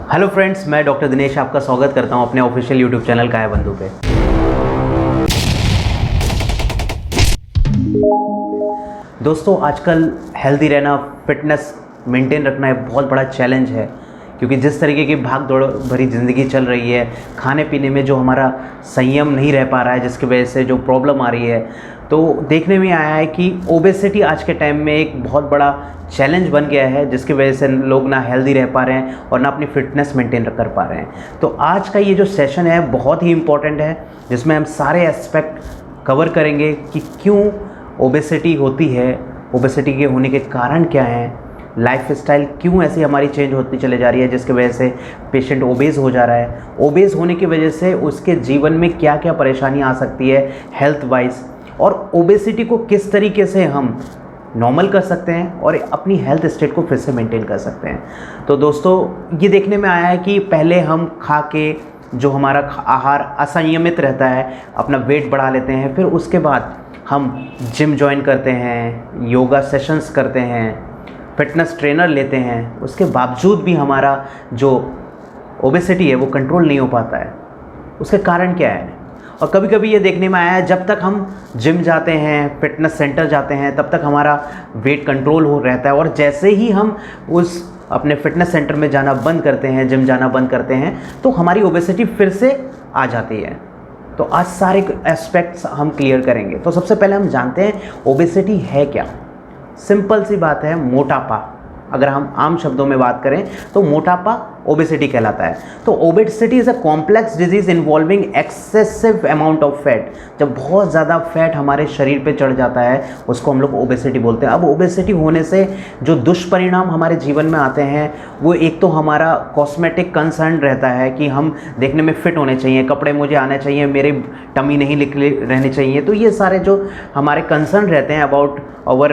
Hello friends, मैं doctor Dinesh आपका स्वागत करता हूं अपने ऑफिशियल यूट्यूब चैनल काया बंधु पे। दोस्तों, आजकल हेल्दी रहना, फिटनेस मेंटेन रखना एक बहुत बड़ा चैलेंज है, क्योंकि जिस तरीके की भाग दौड़ भरी ज़िंदगी चल रही है, खाने पीने में जो हमारा संयम नहीं रह पा रहा है, जिसकी वजह से जो प्रॉब्लम आ रही है, तो देखने में आया है कि ओबेसिटी आज के टाइम में एक बहुत बड़ा चैलेंज बन गया है, जिसकी वजह से लोग ना हेल्दी रह पा रहे हैं और ना अपनी फिटनेस मेंटेन कर पा रहे हैं। तो आज का ये जो सेशन है बहुत ही इम्पॉर्टेंट है, जिसमें हम सारे एस्पेक्ट कवर करेंगे कि क्यों ओबेसिटी होती है, ओबेसिटी के होने के कारण क्या हैं, लाइफस्टाइल क्यों ऐसी हमारी चेंज होती चले जा रही है, जिसकी वजह से पेशेंट ओबेस हो जा रहा है, ओबेस होने की वजह से उसके जीवन में क्या क्या परेशानी आ सकती है हेल्थ वाइज, और ओबेसिटी को किस तरीके से हम नॉर्मल कर सकते हैं और अपनी हेल्थ स्टेट को फिर से मेंटेन कर सकते हैं। तो दोस्तों, ये देखने में आया है कि पहले हम खा के जो हमारा आहार असंयमित रहता है, अपना वेट बढ़ा लेते हैं, फिर उसके बाद हम जिम ज्वाइन करते हैं, योगा सेशंस करते हैं, फिटनेस ट्रेनर लेते हैं, उसके बावजूद भी हमारा जो ओबेसिटी है वो कंट्रोल नहीं हो पाता है। उसके कारण क्या है? और कभी कभी ये देखने में आया है, जब तक हम जिम जाते हैं, फिटनेस सेंटर जाते हैं, तब तक हमारा वेट कंट्रोल हो रहता है, और जैसे ही हम उस अपने फिटनेस सेंटर में जाना बंद करते हैं, जिम जाना बंद करते हैं, तो हमारी ओबेसिटी फिर से आ जाती है। तो आज सारे एस्पेक्ट्स हम क्लियर करेंगे। तो सबसे पहले हम जानते हैं ओबेसिटी है क्या। सिंपल सी बात है, मोटापा। अगर हम आम शब्दों में बात करें तो मोटापा ओबेसिटी कहलाता है। तो obesity is a complex disease involving excessive amount of fat. जब बहुत ज़्यादा फैट हमारे शरीर पे चढ़ जाता है, उसको हम लोग ओबेसिटी बोलते हैं। अब ओबेसिटी होने से जो दुष्परिणाम हमारे जीवन में आते हैं, वो एक तो हमारा कॉस्मेटिक कंसर्न रहता है कि हम देखने में फिट होने चाहिए, कपड़े मुझे आने चाहिए, मेरे टमी नहीं निकले रहने चाहिए। तो ये सारे जो हमारे कंसर्न रहते हैं अबाउट और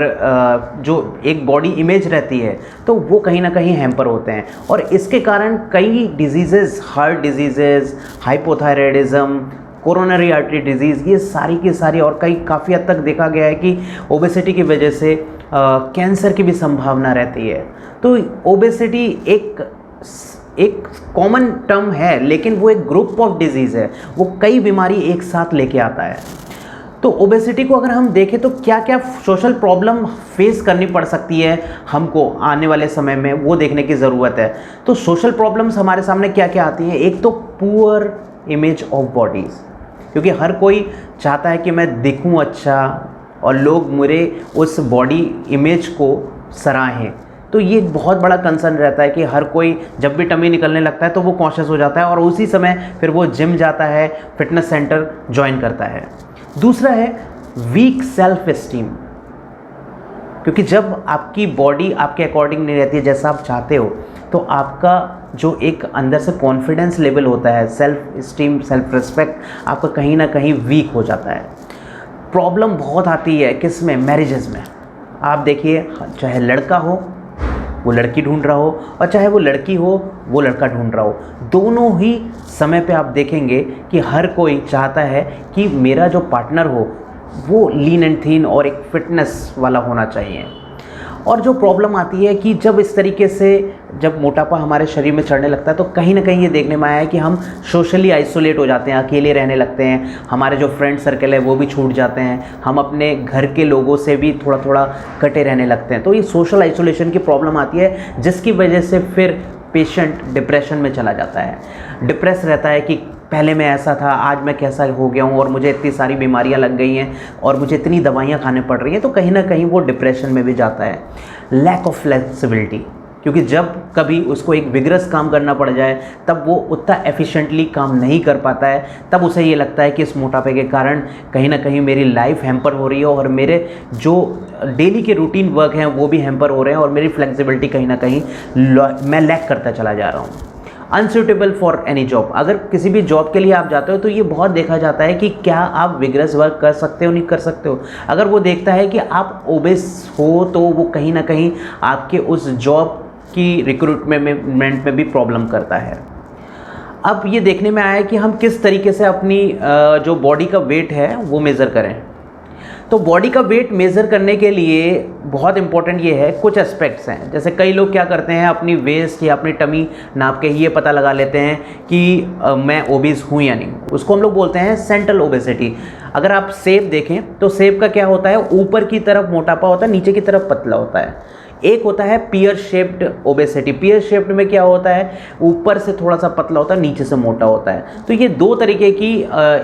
जो एक बॉडी इमेज रहती है, तो वो कहीं ना कहीं हैम्पर होते हैं, और इसके कारण कई diseases, heart diseases, hypothyroidism, coronary artery disease, ये सारी की सारी, और काफ़ी हद तक देखा गया है कि ओबेसिटी की वजह से कैंसर की भी संभावना रहती है। तो ओबेसिटी एक कॉमन टर्म है, लेकिन वो एक ग्रुप ऑफ डिजीज़ है, वो कई बीमारी एक साथ लेके आता है। तो ओबेसिटी को अगर हम देखें तो क्या क्या सोशल प्रॉब्लम फेस करनी पड़ सकती है हमको आने वाले समय में, वो देखने की ज़रूरत है। तो सोशल प्रॉब्लम्स हमारे सामने क्या क्या आती हैं? एक तो पुअर इमेज ऑफ बॉडीज़, क्योंकि हर कोई चाहता है कि मैं दिखूं अच्छा और लोग मेरे उस बॉडी इमेज को सराहें। तो ये एक बहुत बड़ा कंसर्न रहता है कि हर कोई जब भी टमी निकलने लगता है तो वो कॉन्शियस हो जाता है, और उसी समय फिर वो जिम जाता है, फिटनेस सेंटर ज्वाइन करता है। दूसरा है वीक सेल्फ एस्टीम, क्योंकि जब आपकी बॉडी आपके अकॉर्डिंग नहीं रहती है जैसा आप चाहते हो, तो आपका जो एक अंदर से कॉन्फिडेंस लेवल होता है, सेल्फ एस्टीम, सेल्फ रिस्पेक्ट, आपका कहीं ना कहीं वीक हो जाता है। प्रॉब्लम बहुत आती है किस में? मैरिजेस में। आप देखिए, चाहे लड़का हो वो लड़की ढूंढ रहा हो, और चाहे वो लड़की हो वो लड़का ढूंढ रहा हो, दोनों ही समय पे आप देखेंगे कि हर कोई चाहता है कि मेरा जो पार्टनर हो वो लीन एंड थीन और एक फिटनेस वाला होना चाहिए। और जो प्रॉब्लम आती है कि जब इस तरीके से जब मोटापा हमारे शरीर में चढ़ने लगता है, तो कहीं ना कहीं ये देखने में आया है कि हम सोशली आइसोलेट हो जाते हैं, अकेले रहने लगते हैं, हमारे जो फ्रेंड सर्कल है वो भी छूट जाते हैं, हम अपने घर के लोगों से भी थोड़ा थोड़ा कटे रहने लगते हैं। तो ये सोशल आइसोलेशन की प्रॉब्लम आती है, जिसकी वजह से फिर पेशेंट डिप्रेशन में चला जाता है। डिप्रेस रहता है कि पहले मैं ऐसा था, आज मैं कैसा हो गया हूँ, और मुझे इतनी सारी बीमारियाँ लग गई हैं और मुझे इतनी दवाइयाँ खाने पड़ रही हैं। तो कहीं ना कहीं वो डिप्रेशन में भी जाता है। लैक ऑफ फ्लेक्सिबिलिटी, क्योंकि जब कभी उसको एक विगरस काम करना पड़ जाए, तब वो उतना एफिशिएंटली काम नहीं कर पाता है। तब उसे ये लगता है कि इस मोटापे के कारण कहीं ना कहीं मेरी लाइफ हैम्पर हो रही है, और मेरे जो डेली के रूटीन वर्क हैं वो भी हैम्पर हो रहे हैं, और मेरी फ्लेक्सिबिलिटी कहीं ना कहीं मैं लैक करता चला जा रहा हूँ। अनसूटेबल फॉर एनी जॉब, अगर किसी भी जॉब के लिए आप जाते हो तो ये बहुत देखा जाता है कि क्या आप विगरस वर्क कर सकते हो, नहीं कर सकते हो। अगर वो देखता है कि आप ओबेस हो, तो वो कहीं ना कहीं आपके उस जॉब की रिक्रूटमेंट में भी प्रॉब्लम करता है। अब ये देखने में आया है कि हम किस तरीके से अपनी जो बॉडी का वेट है वो मेज़र करें। तो बॉडी का वेट मेज़र करने के लिए बहुत इंपॉर्टेंट ये है, कुछ एस्पेक्ट्स हैं। जैसे कई लोग क्या करते हैं, अपनी वेस्ट या अपनी टमी नाप के ये पता लगा लेते हैं कि मैं ओबीज हूँ या नहीं। उसको हम लोग बोलते हैं सेंट्रल ओबेसिटी। अगर आप सेब देखें तो सेब का क्या होता है, ऊपर की तरफ मोटापा होता है, नीचे की तरफ पतला होता है। एक होता है pear shaped obesity. Pear shaped में क्या होता है, ऊपर से थोड़ा सा पतला होता है, नीचे से मोटा होता है। तो ये दो तरीके की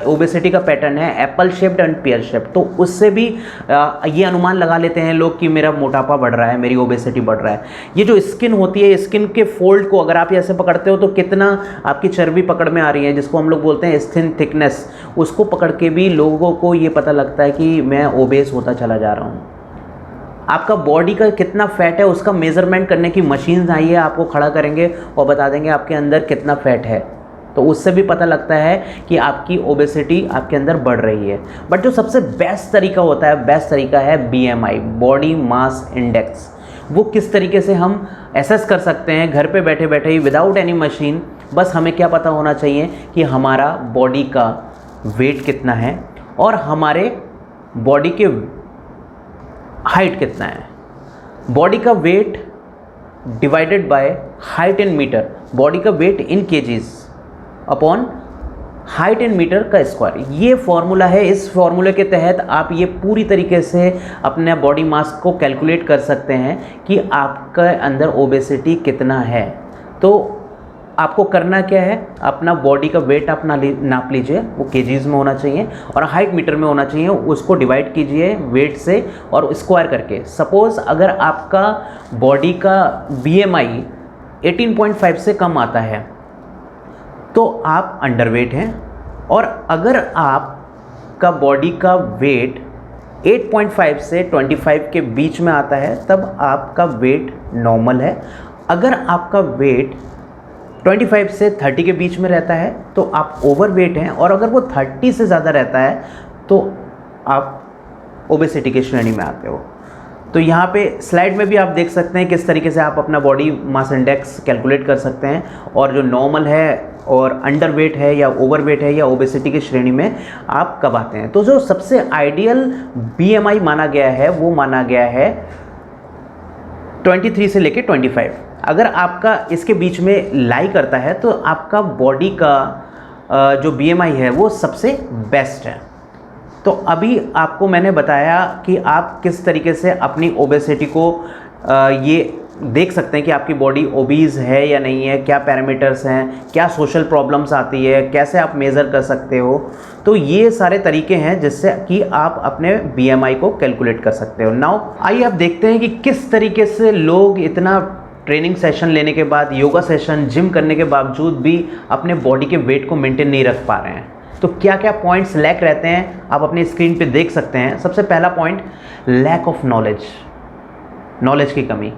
ओबेसिटी का पैटर्न है, Apple shaped and pear shaped. तो उससे भी ये अनुमान लगा लेते हैं लोग कि मेरा मोटापा बढ़ रहा है, मेरी ओबेसिटी बढ़ रहा है। ये जो स्किन होती है, स्किन के फोल्ड को अगर आप ऐसे पकड़ते हो तो कितना आपकी चर्बी पकड़ में आ रही है, जिसको हम लोग बोलते हैं स्किन थिकनेस, उसको पकड़ के भी लोगों को ये पता लगता है कि मैं ओबेस होता चला जा रहा हूँ। आपका बॉडी का कितना फैट है उसका मेज़रमेंट करने की मशीन आई है, आपको खड़ा करेंगे और बता देंगे आपके अंदर कितना फैट है। तो उससे भी पता लगता है कि आपकी ओबेसिटी आपके अंदर बढ़ रही है। बट जो सबसे बेस्ट तरीका होता है, बेस्ट तरीका है BMI, बॉडी मास इंडेक्स। वो किस तरीके से हम एसेस कर सकते हैं घर पे बैठे बैठे ही, विदाउट एनी मशीन। बस हमें क्या पता होना चाहिए कि हमारा बॉडी का वेट कितना है और हमारे बॉडी के हाइट कितना है। बॉडी का weight divided by height in meter, body का weight in KGs upon height in meter का स्क्वायर, ये फॉर्मूला है। इस फॉर्मूले के तहत आप ये पूरी तरीके से अपने बॉडी मास को कैलकुलेट कर सकते हैं कि आपका अंदर ओबेसिटी कितना है। तो आपको करना क्या है, अपना बॉडी का वेट आप नाप लीजिए, वो केजीज में होना चाहिए और हाइट मीटर में होना चाहिए। उसको डिवाइड कीजिए वेट से और स्क्वायर करके। सपोज़ अगर आपका बॉडी का BMI 18.5 से कम आता है तो आप अंडरवेट हैं, और अगर आपका बॉडी का वेट 8.5 से 25 के बीच में आता है तब आपका वेट नॉर्मल है। अगर आपका वेट 25 से 30 के बीच में रहता है तो आप ओवरवेट हैं, और अगर वो 30 से ज़्यादा रहता है तो आप ओबेसिटी की श्रेणी में आते हो। तो यहाँ पे स्लाइड में भी आप देख सकते हैं किस तरीके से आप अपना बॉडी मास इंडेक्स कैलकुलेट कर सकते हैं, और जो नॉर्मल है और अंडरवेट है या ओवरवेट है या ओबेसिटी की श्रेणी में आप कब आते हैं। तो जो सबसे आइडियल BMI माना गया है वो माना गया है 23 से लेके 25। अगर आपका इसके बीच में लाई करता है तो आपका बॉडी का जो BMI है वो सबसे बेस्ट है। तो अभी आपको मैंने बताया कि आप किस तरीके से अपनी ओबेसिटी को ये देख सकते हैं कि आपकी बॉडी ओबीज है या नहीं है, क्या पैरामीटर्स हैं, क्या सोशल प्रॉब्लम्स आती है, कैसे आप मेज़र कर सकते हो। तो ये सारे तरीके हैं जिससे कि आप अपने BMI को कैलकुलेट कर सकते हो। नाउ आइए आप देखते हैं कि किस तरीके से लोग इतना ट्रेनिंग सेशन लेने के बाद, योगा सेशन, जिम करने के बावजूद भी अपने बॉडी के वेट को मेंटेन नहीं रख पा रहे हैं। तो क्या क्या पॉइंट्स लैक रहते हैं आप अपनी स्क्रीन पे देख सकते हैं। सबसे पहला point, lack of knowledge, knowledge की कमी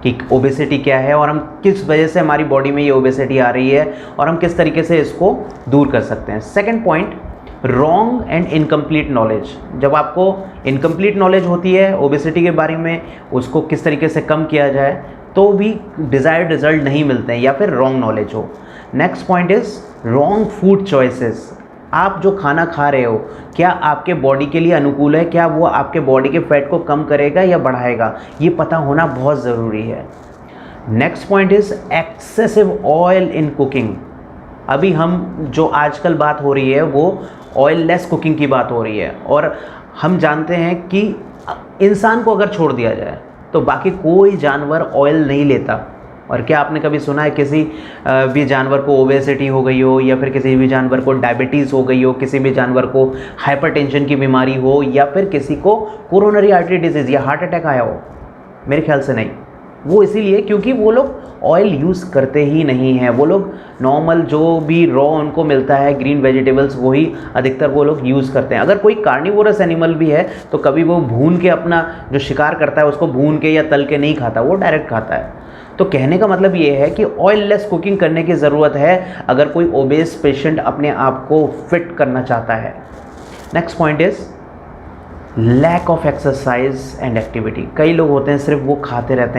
कि ओबेसिटी क्या है और हम किस वजह से हमारी बॉडी में ये ओबेसिटी आ रही है और हम किस तरीके से इसको दूर कर सकते हैं। Second point, wrong and incomplete knowledge. जब आपको इनकम्प्लीट नॉलेज होती है ओबेसिटी के बारे में, उसको किस तरीके से कम किया जाए, तो भी डिज़ायर्ड रिजल्ट नहीं मिलते हैं या फिर रॉन्ग नॉलेज हो। Next point is wrong food choices. आप जो खाना खा रहे हो क्या आपके बॉडी के लिए अनुकूल है, क्या वो आपके बॉडी के फैट को कम करेगा या बढ़ाएगा, ये पता होना बहुत ज़रूरी है। Next point is excessive oil in cooking. अभी हम जो आजकल बात हो रही है वो ऑयल लेस कुकिंग की बात हो रही है, और हम जानते हैं कि इंसान को अगर छोड़ दिया जाए तो बाकी कोई जानवर ऑयल नहीं लेता। और क्या आपने कभी सुना है किसी भी जानवर को ओबेसिटी हो गई हो, या फिर किसी भी जानवर को डायबिटीज़ हो गई हो, किसी भी जानवर को हाइपरटेंशन की बीमारी हो, या फिर किसी को कोरोनरी आर्टरी डिजीज़ या हार्ट अटैक आया हो? मेरे ख्याल से नहीं। वो इसीलिए क्योंकि वो लोग ऑयल यूज़ करते ही नहीं हैं। वो लोग नॉर्मल जो भी रॉ उनको मिलता है, ग्रीन वेजिटेबल्स, वही अधिकतर वो लोग यूज़ करते हैं। अगर कोई कार्निवोरस एनिमल भी है तो कभी वो भून के अपना जो शिकार करता है उसको भून के या तल के नहीं खाता, वो डायरेक्ट खाता है। तो कहने का मतलब ये है कि ऑयल लेस कुकिंग करने की ज़रूरत है अगर कोई ओबेस पेशेंट अपने आप को फिट करना चाहता है। Next point is lack of exercise and activity. कई लोग होते हैं सिर्फ वो खाते रहते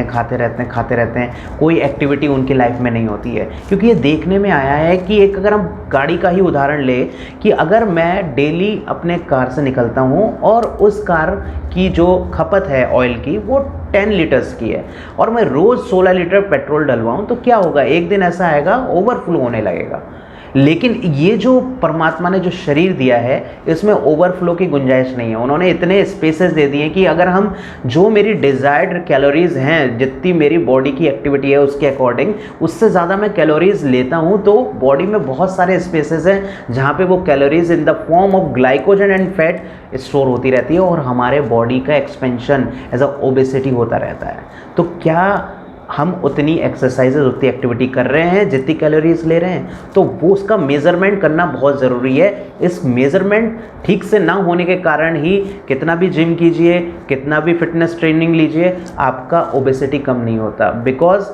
हैं, कोई एक्टिविटी उनकी लाइफ में नहीं होती है। क्योंकि ये देखने में आया है कि एक अगर हम गाड़ी का ही उदाहरण ले कि अगर मैं डेली अपने कार से निकलता हूँ और उस कार की जो खपत है ऑयल की वो 10 लीटर्स की है और मैं रोज़ 16 लीटर पेट्रोल डलवाऊँ, तो क्या होगा, एक दिन ऐसा आएगा ओवरफ्लो होने लगेगा। लेकिन ये जो परमात्मा ने जो शरीर दिया है इसमें ओवरफ्लो की गुंजाइश नहीं है। उन्होंने इतने स्पेसेस दे दिए कि अगर हम जो मेरी डिज़ायर्ड कैलोरीज हैं, जितनी मेरी बॉडी की एक्टिविटी है उसके अकॉर्डिंग, उससे ज़्यादा मैं कैलोरीज लेता हूँ, तो बॉडी में बहुत सारे स्पेसेस हैं जहाँ पे वो calories in the form of glycogen and fat store होती रहती है और हमारे बॉडी का एक्सपेंशन एज अ ओबेसिटी होता रहता है। तो क्या हम उतनी एक्सरसाइजेज, उतनी एक्टिविटी कर रहे हैं जितनी कैलोरीज ले रहे हैं? तो वो उसका मेज़रमेंट करना बहुत ज़रूरी है। इस मेज़रमेंट ठीक से ना होने के कारण ही कितना भी जिम कीजिए, कितना भी फिटनेस ट्रेनिंग लीजिए, आपका ओबेसिटी कम नहीं होता। बिकॉज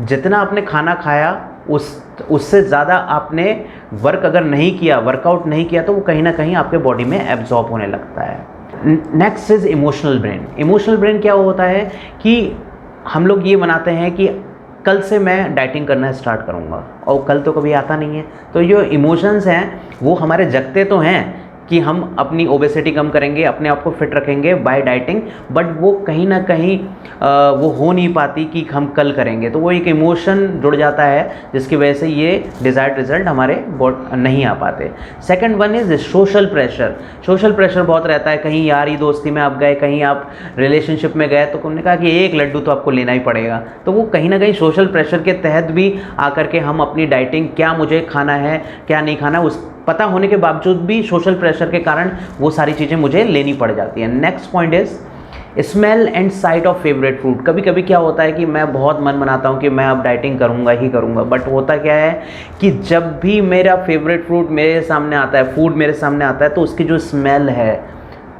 जितना आपने खाना खाया उससे ज़्यादा आपने वर्क अगर नहीं किया, वर्कआउट नहीं किया, तो वो कहीं ना कहीं आपके बॉडी में एब्जॉर्ब होने लगता है। Next is emotional brain. Emotional brain क्या होता है कि हम लोग ये बनाते हैं कि कल से मैं डाइटिंग करना स्टार्ट करूँगा, और कल तो कभी आता नहीं है। तो जो इमोशंस हैं वो हमारे जगते तो हैं कि हम अपनी ओबेसिटी कम करेंगे, अपने आप को फिट रखेंगे बाय डाइटिंग, बट वो कहीं ना कहीं वो हो नहीं पाती कि हम कल करेंगे। तो वो एक इमोशन जुड़ जाता है जिसकी वजह से ये डिज़ायर्ड रिजल्ट हमारे नहीं आ पाते। Second one is social pressure. Social pressure बहुत रहता है, कहीं यारी दोस्ती में आप गए, कहीं आप रिलेशनशिप में गए, तो उन्होंने कहा कि एक लड्डू तो आपको लेना ही पड़ेगा। तो वो कहीं ना कहीं सोशल प्रेशर के तहत भी आकर के हम अपनी डाइटिंग, क्या मुझे खाना है क्या नहीं खाना, उस पता होने के बावजूद भी सोशल प्रेशर के कारण वो सारी चीज़ें मुझे लेनी पड़ जाती हैं। Next point is smell and site of favourite food. कभी कभी क्या होता है कि मैं बहुत मन बनाता हूँ कि मैं अब डाइटिंग करूँगा ही करूँगा, बट होता क्या है कि जब भी मेरा फेवरेट फूड मेरे सामने आता है, फूड मेरे सामने आता है, तो उसकी जो स्मेल है,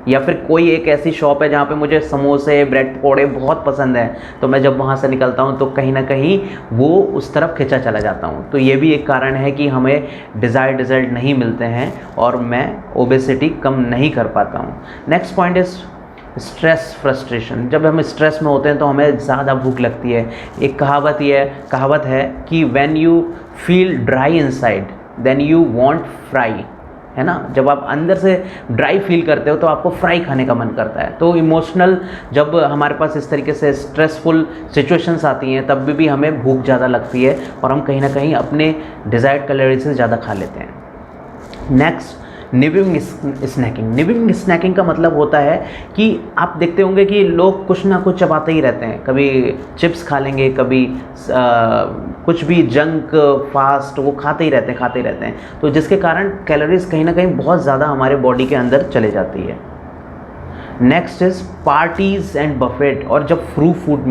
या फिर कोई एक ऐसी शॉप है जहाँ पे मुझे समोसे, ब्रेड पकौड़े बहुत पसंद है, तो मैं जब वहाँ से निकलता हूँ तो कहीं ना कहीं वो उस तरफ खिंचा चला जाता हूँ। तो ये भी एक कारण है कि हमें डिज़ायर्ड रिजल्ट नहीं मिलते हैं और मैं ओबेसिटी कम नहीं कर पाता हूँ। Next point is stress, frustration. जब हम स्ट्रेस में होते हैं तो हमें ज़्यादा भूख लगती है। एक कहावत है कि when you feel dry inside then you want fry, है ना। जब आप अंदर से ड्राई फील करते हो तो आपको फ्राई खाने का मन करता है। तो इमोशनल जब हमारे पास इस तरीके से स्ट्रेसफुल सिचुएशंस आती हैं तब भी हमें भूख ज़्यादा लगती है और हम कहीं ना कहीं अपने डिज़ायर्ड कैलोरी से ज़्यादा खा लेते हैं। Next, nibbling snacking. Nibbling snacking का मतलब होता है कि आप देखते होंगे कि लोग कुछ ना कुछ चबाते ही रहते हैं, कभी चिप्स खा लेंगे, कभी कुछ भी जंक फास्ट वो खाते ही रहते हैं, तो जिसके कारण कैलोरीज कहीं ना कहीं बहुत ज़्यादा हमारे बॉडी के अंदर चले जाती है। Next is parties and Buffett. और जब फ्री फूड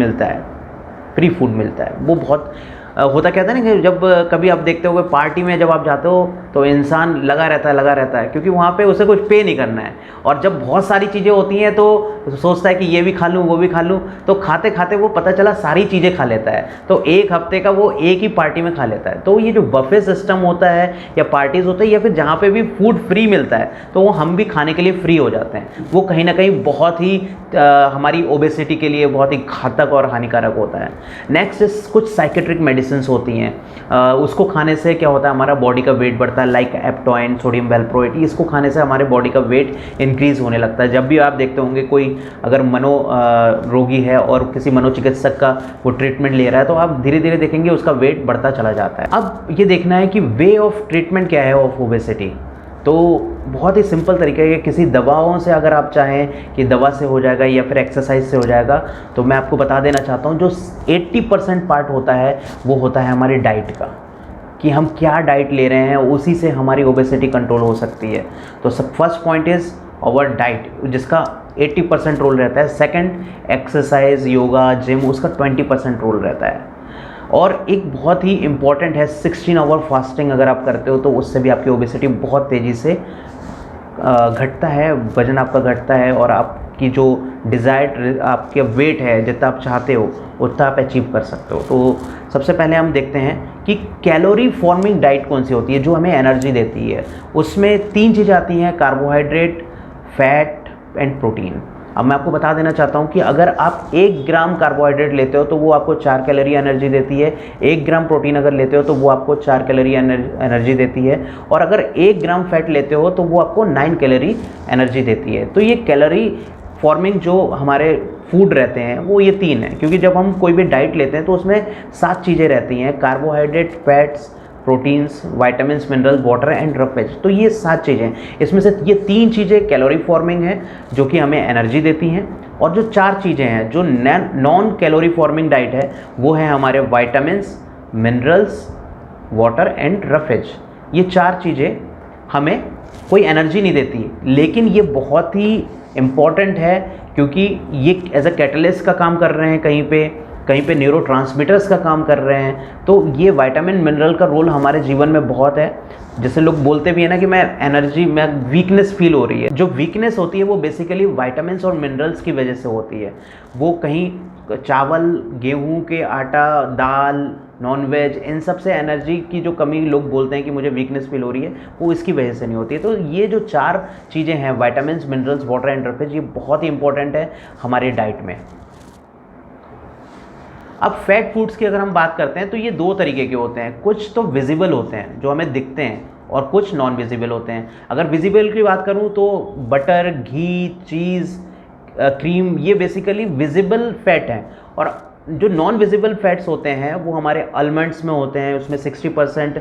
मिलता है वो बहुत होता क्या था ना कि जब कभी आप देखते हो पार्टी में जब आप जाते हो तो इंसान लगा रहता है क्योंकि वहाँ पे उसे कुछ पे नहीं करना है। और जब बहुत सारी चीज़ें होती हैं तो सोचता है कि ये भी खा लूँ वो भी खा लूँ, तो खाते खाते वो पता चला सारी चीज़ें खा लेता है, तो एक हफ्ते का वो एक ही पार्टी में खा लेता है। तो ये जो बफे सिस्टम होता है या पार्टीज़ होता है या फिर जहाँ पर भी फूड फ्री मिलता है तो वो हम भी खाने के लिए फ्री हो जाते हैं। वो कहीं ना कहीं बहुत ही हमारी ओबेसिटी के लिए बहुत ही घातक और हानिकारक होता है। नेक्स्ट कुछ साइकेट्रिक मेडिसिन होती हैं, उसको खाने से क्या होता है, हमारा बॉडी का वेट बढ़ता है, लाइक एप्टोइन, सोडियम वेलप्रोएट। इसको खाने से हमारे बॉडी का वेट इंक्रीज होने लगता है। जब भी आप देखते होंगे कोई अगर रोगी है और किसी मनोचिकित्सक का वो ट्रीटमेंट ले रहा है तो आप धीरे धीरे देखेंगे उसका वेट बढ़ता चला जाता है। अब ये देखना है कि वे ऑफ ट्रीटमेंट क्या है ऑफ ओबेसिटी। तो बहुत ही सिंपल तरीका है, किसी दवाओं से अगर आप चाहें कि दवा से हो जाएगा या फिर एक्सरसाइज से हो जाएगा, तो मैं आपको बता देना चाहता हूँ जो 80% पार्ट होता है वो होता है हमारी डाइट का, कि हम क्या डाइट ले रहे हैं, उसी से हमारी ओबेसिटी कंट्रोल हो सकती है। तो first point is our diet, जिसका 80% रोल रहता है। सेकंड, एक्सरसाइज, योगा, जिम, उसका 20% रोल रहता है। और एक बहुत ही इम्पॉर्टेंट है 16 आवर फास्टिंग। अगर आप करते हो तो उससे भी आपकी ओबेसिटी बहुत तेज़ी से घटता है, वजन आपका घटता है और आपकी जो डिज़ायर्ड आपके वेट है जितना आप चाहते हो उतना आप अचीव कर सकते हो। तो सबसे पहले हम देखते हैं कि कैलोरी फॉर्मिंग डाइट कौन सी होती है जो हमें एनर्जी देती है। उसमें 3 चीज़ें आती हैं, कार्बोहाइड्रेट, फैट एंड प्रोटीन। अब मैं आपको बता देना चाहता हूँ कि अगर आप 1 ग्राम कार्बोहाइड्रेट लेते हो तो वो आपको 4 कैलोरी एनर्जी देती है, 1 ग्राम प्रोटीन अगर लेते हो तो वो आपको 4 कैलोरी एनर्जी देती है, और अगर 1 ग्राम फैट लेते हो तो वो आपको 9 कैलोरी एनर्जी देती है। तो ये कैलोरी फॉर्मिंग जो हमारे फूड रहते हैं वो ये 3 हैं, क्योंकि जब हम कोई भी डाइट लेते हैं तो उसमें 7 चीज़ें रहती हैं, carbohydrate, fats, proteins, vitamins, minerals, water and roughage. तो ये 7 चीज़ें, इसमें से ये 3 चीज़ें कैलोरी फॉर्मिंग है जो कि हमें एनर्जी देती हैं, और जो 4 चीज़ें हैं जो नॉन कैलोरी फॉर्मिंग डाइट है वो है हमारे vitamins, minerals, water and roughage. ये 4 चीज़ें हमें कोई एनर्जी नहीं देती, लेकिन ये बहुत ही इम्पॉर्टेंट है क्योंकि ये एज अ कैटलिस्ट का काम कर रहे हैं, कहीं पे न्यूरोट्रांसमीटर्स का काम कर रहे हैं। तो ये विटामिन मिनरल का रोल हमारे जीवन में बहुत है। जैसे लोग बोलते भी है ना कि मैं वीकनेस फील हो रही है, जो वीकनेस होती है वो बेसिकली विटामिन्स और मिनरल्स की वजह से होती है। वो कहीं चावल, गेहूं के आटा, दाल, नॉनवेज, इन सब से एनर्जी की जो कमी लोग बोलते हैं कि मुझे वीकनेस फील हो रही है, वो इसकी वजह से नहीं होती है। तो ये जो 4 चीज़ें हैं, vitamins, minerals, water and roughage, ये बहुत ही इंपॉर्टेंट है हमारी डाइट में। अब फैट फूड्स की अगर हम बात करते हैं तो ये 2 तरीके के होते हैं। कुछ तो विजिबल होते हैं जो हमें दिखते हैं, और कुछ नॉन विजिबल होते हैं। अगर विजिबल की बात करूं तो बटर, घी, चीज़, क्रीम, ये बेसिकली विजिबल फैट हैं। और जो नॉन विजिबल फैट्स होते हैं वो हमारे आलमंड्स में होते हैं, उसमें 60%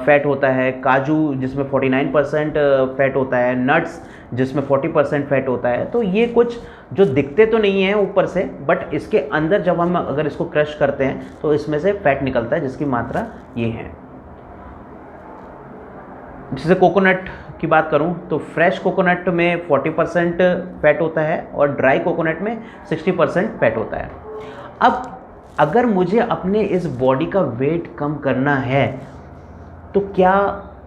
फैट होता है, काजू जिसमें 49% फैट होता है, नट्स जिसमें 40% फैट होता है। तो ये कुछ जो दिखते तो नहीं हैं ऊपर से, बट इसके अंदर जब हम अगर इसको क्रश करते हैं तो इसमें से फैट निकलता है जिसकी मात्रा ये है। जैसे कोकोनट की बात करूं तो फ्रेश कोकोनट में 40% फैट होता है और ड्राई कोकोनट में 60% फैट होता है। अब अगर मुझे अपने इस बॉडी का वेट कम करना है तो क्या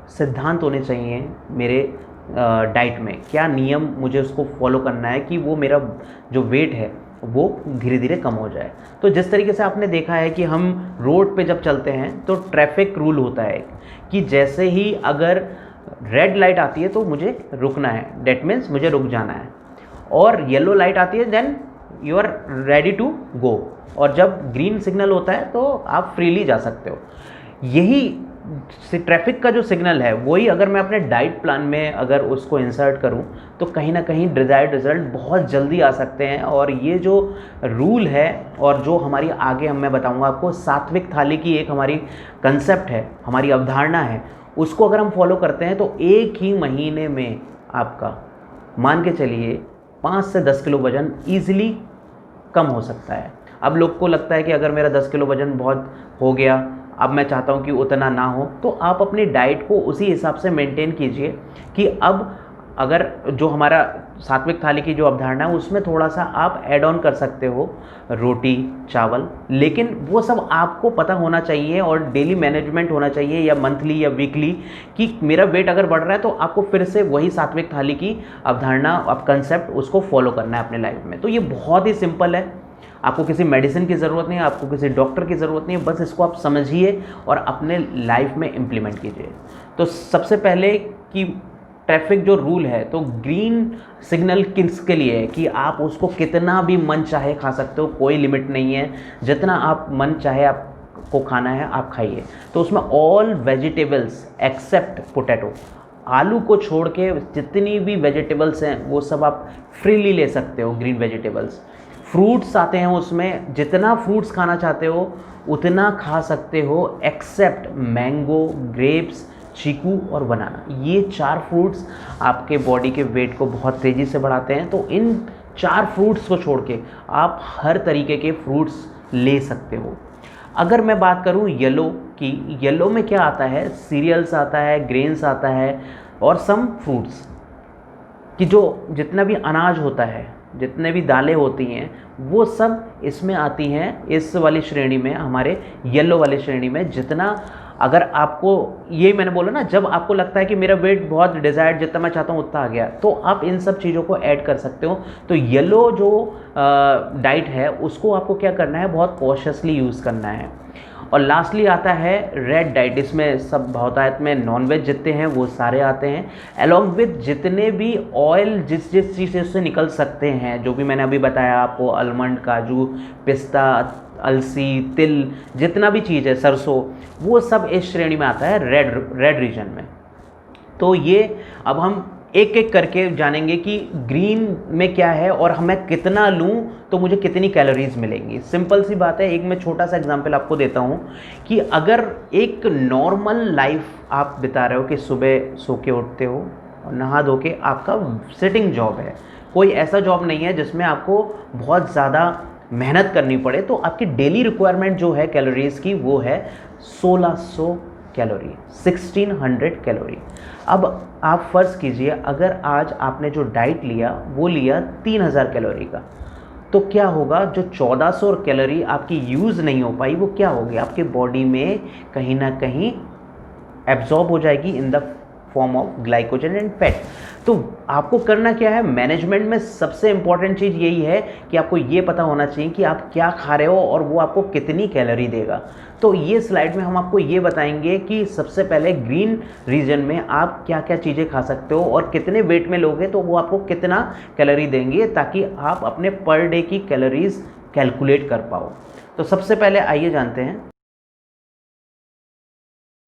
सिद्धांत होने चाहिए मेरे डाइट में, क्या नियम मुझे उसको फॉलो करना है कि वो मेरा जो वेट है वो धीरे धीरे कम हो जाए। तो जिस तरीके से आपने देखा है कि हम रोड पे जब चलते हैं तो ट्रैफिक रूल होता है कि जैसे ही अगर रेड लाइट आती है तो मुझे रुकना है, डेट मीन्स मुझे रुक जाना है, और येलो लाइट आती है then you are ready to go, और जब ग्रीन सिग्नल होता है तो आप फ्रीली जा सकते हो। यही ट्रैफिक का जो सिग्नल है वही अगर मैं अपने डाइट प्लान में अगर उसको इंसर्ट करूं तो कहीं ना कहीं डिज़ायर्ड रिजल्ट बहुत जल्दी आ सकते हैं। और ये जो रूल है और जो हमारी आगे मैं बताऊंगा आपको, सात्विक थाली की एक हमारी कंसेप्ट है, हमारी अवधारणा है, उसको अगर हम फॉलो करते हैं तो 1 ही महीने में आपका मान के चलिए 5 से 10 किलो वज़न ईजिली कम हो सकता है। अब लोग को लगता है कि अगर मेरा 10 किलो वज़न बहुत हो गया, अब मैं चाहता हूं कि उतना ना हो, तो आप अपनी डाइट को उसी हिसाब से मेंटेन कीजिए कि अब अगर जो हमारा सात्विक थाली की जो अवधारणा है उसमें थोड़ा सा आप ऐड ऑन कर सकते हो रोटी, चावल, लेकिन वो सब आपको पता होना चाहिए और डेली मैनेजमेंट होना चाहिए या मंथली या वीकली कि मेरा वेट अगर बढ़ रहा है तो आपको फिर से वही सात्विक थाली की अवधारणा, आप कंसेप्ट उसको फॉलो करना है अपने लाइफ में। तो ये बहुत ही सिंपल है, आपको किसी मेडिसिन की ज़रूरत नहीं है, आपको किसी डॉक्टर की ज़रूरत नहीं है, बस इसको आप समझिए और अपने लाइफ में इम्प्लीमेंट कीजिए। तो सबसे पहले कि ट्रैफिक जो रूल है, तो ग्रीन सिग्नल किसके लिए है कि आप उसको कितना भी मन चाहे खा सकते हो, कोई लिमिट नहीं है, जितना आप मन चाहे आपको खाना है आप खाइए। तो उसमें ऑल वेजिटेबल्स एक्सेप्ट पोटैटो, आलू को छोड़ के जितनी भी वेजिटेबल्स हैं वो सब आप फ्रीली ले सकते हो, ग्रीन वेजिटेबल्स। फ्रूट्स आते हैं उसमें, जितना फ्रूट्स खाना चाहते हो उतना खा सकते हो एक्सेप्ट मैंगो, ग्रेप्स, चीकू और बनाना। ये 4 फ्रूट्स आपके बॉडी के वेट को बहुत तेज़ी से बढ़ाते हैं। तो इन 4 फ्रूट्स को छोड़ के आप हर तरीके के फ्रूट्स ले सकते हो। अगर मैं बात करूं येलो की, येलो में क्या आता है, सीरियल्स आता है, ग्रेन्स आता है और सम फ्रूट्स कि जो जितना भी अनाज होता है, जितने भी दालें होती हैं वो सब इसमें आती हैं, इस वाली श्रेणी में, हमारे येलो वाली श्रेणी में। जितना अगर आपको, यही मैंने बोला ना, जब आपको लगता है कि मेरा वेट बहुत डिज़ायर्ड जितना मैं चाहता हूँ उतना आ गया, तो आप इन सब चीज़ों को ऐड कर सकते हो। तो येलो जो डाइट है उसको आपको क्या करना है, बहुत कॉशियसली यूज़ करना है। और लास्टली आता है रेड डाइट। इसमें सब बहुतायत में नॉनवेज जितने हैं वो सारे आते हैं, अलॉन्ग विथ जितने भी ऑयल जिस जिस चीज़ से निकल सकते हैं, जो भी मैंने अभी बताया आपको, आलमंड, काजू, पिस्ता, अलसी, तिल, जितना भी चीज़ है, सरसों, वो सब इस श्रेणी में आता है रेड रीजन में। तो ये अब हम एक एक करके जानेंगे कि ग्रीन में क्या है और मैं कितना लूँ तो मुझे कितनी कैलोरीज मिलेंगी। सिंपल सी बात है। एक मैं छोटा सा एग्जांपल आपको देता हूँ कि अगर एक नॉर्मल लाइफ आप बिता रहे हो कि सुबह सो के उठते हो और नहा धो के आपका सिटिंग जॉब है, कोई ऐसा जॉब नहीं है जिसमें आपको बहुत ज़्यादा मेहनत करनी पड़े, तो आपकी डेली रिक्वायरमेंट जो है कैलोरीज की वो है 1600 कैलोरी, 1600 कैलोरी। अब आप फ़र्ज़ कीजिए अगर आज आपने जो डाइट लिया वो लिया 3000 कैलोरी का, तो क्या होगा, जो 1400 कैलोरी आपकी यूज़ नहीं हो पाई वो क्या होगी, आपके बॉडी में कहीं ना कहीं एब्जॉर्ब हो जाएगी in the form of glycogen and fat. तो आपको करना क्या है, मैनेजमेंट में सबसे इंपॉर्टेंट चीज़ यही है कि आपको ये पता होना चाहिए कि आप क्या खा रहे हो और वो आपको कितनी कैलोरी देगा। तो ये स्लाइड में हम आपको ये बताएंगे कि सबसे पहले ग्रीन रीजन में आप क्या क्या चीज़ें खा सकते हो और कितने वेट में लोगे तो वो आपको कितना कैलोरी देंगे, ताकि आप अपने पर डे की कैलोरीज कैलकुलेट कर पाओ। तो सबसे पहले आइए जानते हैं,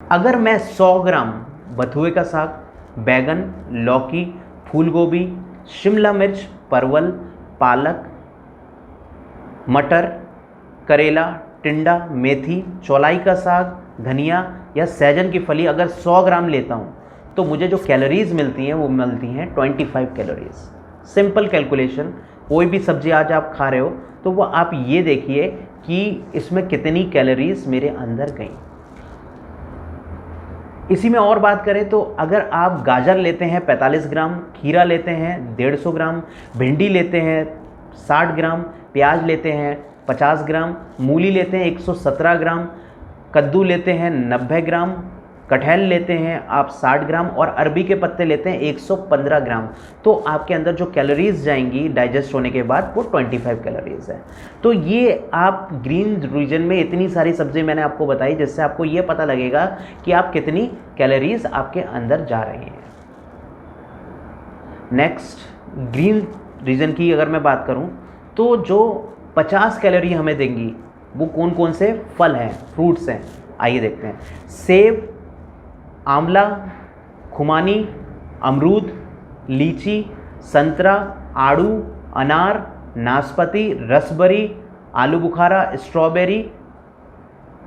अगर मैं 100 ग्राम बथुए का साग, बैगन, लौकी, फूल गोभी, शिमला मिर्च, परवल, पालक, मटर, करेला, टिंडा, मेथी, चौलाई का साग, धनिया या सहजन की फली अगर 100 ग्राम लेता हूँ तो मुझे जो कैलोरीज मिलती हैं वो मिलती हैं 25 कैलोरीज। Simple calculation. कोई भी सब्जी आज आप खा रहे हो तो वो आप ये देखिए कि इसमें कितनी कैलोरीज मेरे अंदर गई। इसी में और बात करें तो अगर आप गाजर लेते हैं 45 ग्राम, खीरा लेते हैं 150 ग्राम, भिंडी लेते हैं 60 ग्राम, प्याज लेते हैं 50 ग्राम, मूली लेते हैं 117 ग्राम, कद्दू लेते हैं 90 ग्राम, कटहल लेते हैं आप 60 ग्राम और अरबी के पत्ते लेते हैं 115 ग्राम, तो आपके अंदर जो कैलोरीज जाएंगी डाइजेस्ट होने के बाद वो 25 कैलोरीज है। तो ये आप ग्रीन रीजन में इतनी सारी सब्जी मैंने आपको बताई जिससे आपको ये पता लगेगा कि आप कितनी कैलोरीज आपके अंदर जा रही हैं। नेक्स्ट, ग्रीन रीजन की अगर मैं बात करूं तो जो 50 कैलोरी हमें देंगी वो कौन कौन से फल हैं, फ्रूट्स हैं, आइए देखते हैं। सेब, आंवला, खुमानी, अमरूद, लीची, संतरा, आड़ू, अनार, नाशपाती, रसबरी, आलू बुखारा, स्ट्रॉबेरी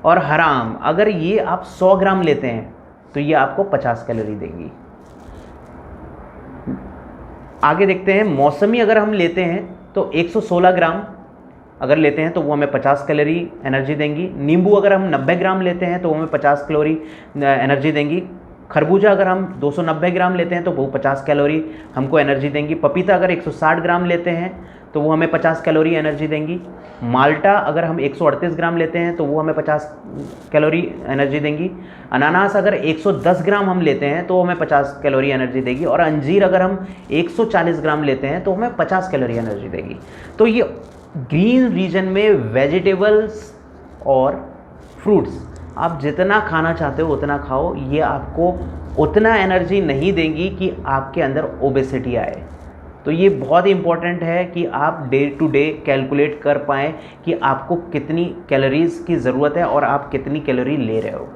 और हरा आम। अगर ये आप 100 ग्राम लेते हैं तो ये आपको 50 कैलोरी देंगी। आगे देखते हैं, मौसमी अगर हम लेते हैं तो 116 ग्राम अगर लेते हैं तो वो हमें 50 कैलोरी एनर्जी देंगी। नींबू अगर हम 90 ग्राम लेते हैं तो वो हमें 50 कैलोरी एनर्जी देंगी। खरबूजा अगर हम 290 ग्राम लेते हैं तो वो 50 कैलोरी हमको एनर्जी देंगी। पपीता अगर 160 ग्राम लेते हैं तो वो हमें 50 कैलोरी एनर्जी देंगी। माल्टा अगर हम 138 ग्राम लेते हैं तो वो हमें 50 कैलोरी एनर्जी देंगी। अनानास अगर 110 ग्राम हम लेते हैं तो हमें 50 कैलोरी एनर्जी देगी। और अंजीर अगर हम 140 ग्राम लेते हैं तो हमें 50 कैलोरी एनर्जी देगी। तो ये ग्रीन रीजन में वेजिटेबल्स और फ्रूट्स आप जितना खाना चाहते हो उतना खाओ, ये आपको उतना एनर्जी नहीं देंगी कि आपके अंदर ओबेसिटी आए। तो ये बहुत ही इंपॉर्टेंट है कि आप डे टू डे कैलकुलेट कर पाएँ कि आपको कितनी कैलोरीज़ की ज़रूरत है और आप कितनी कैलोरी ले रहे हो।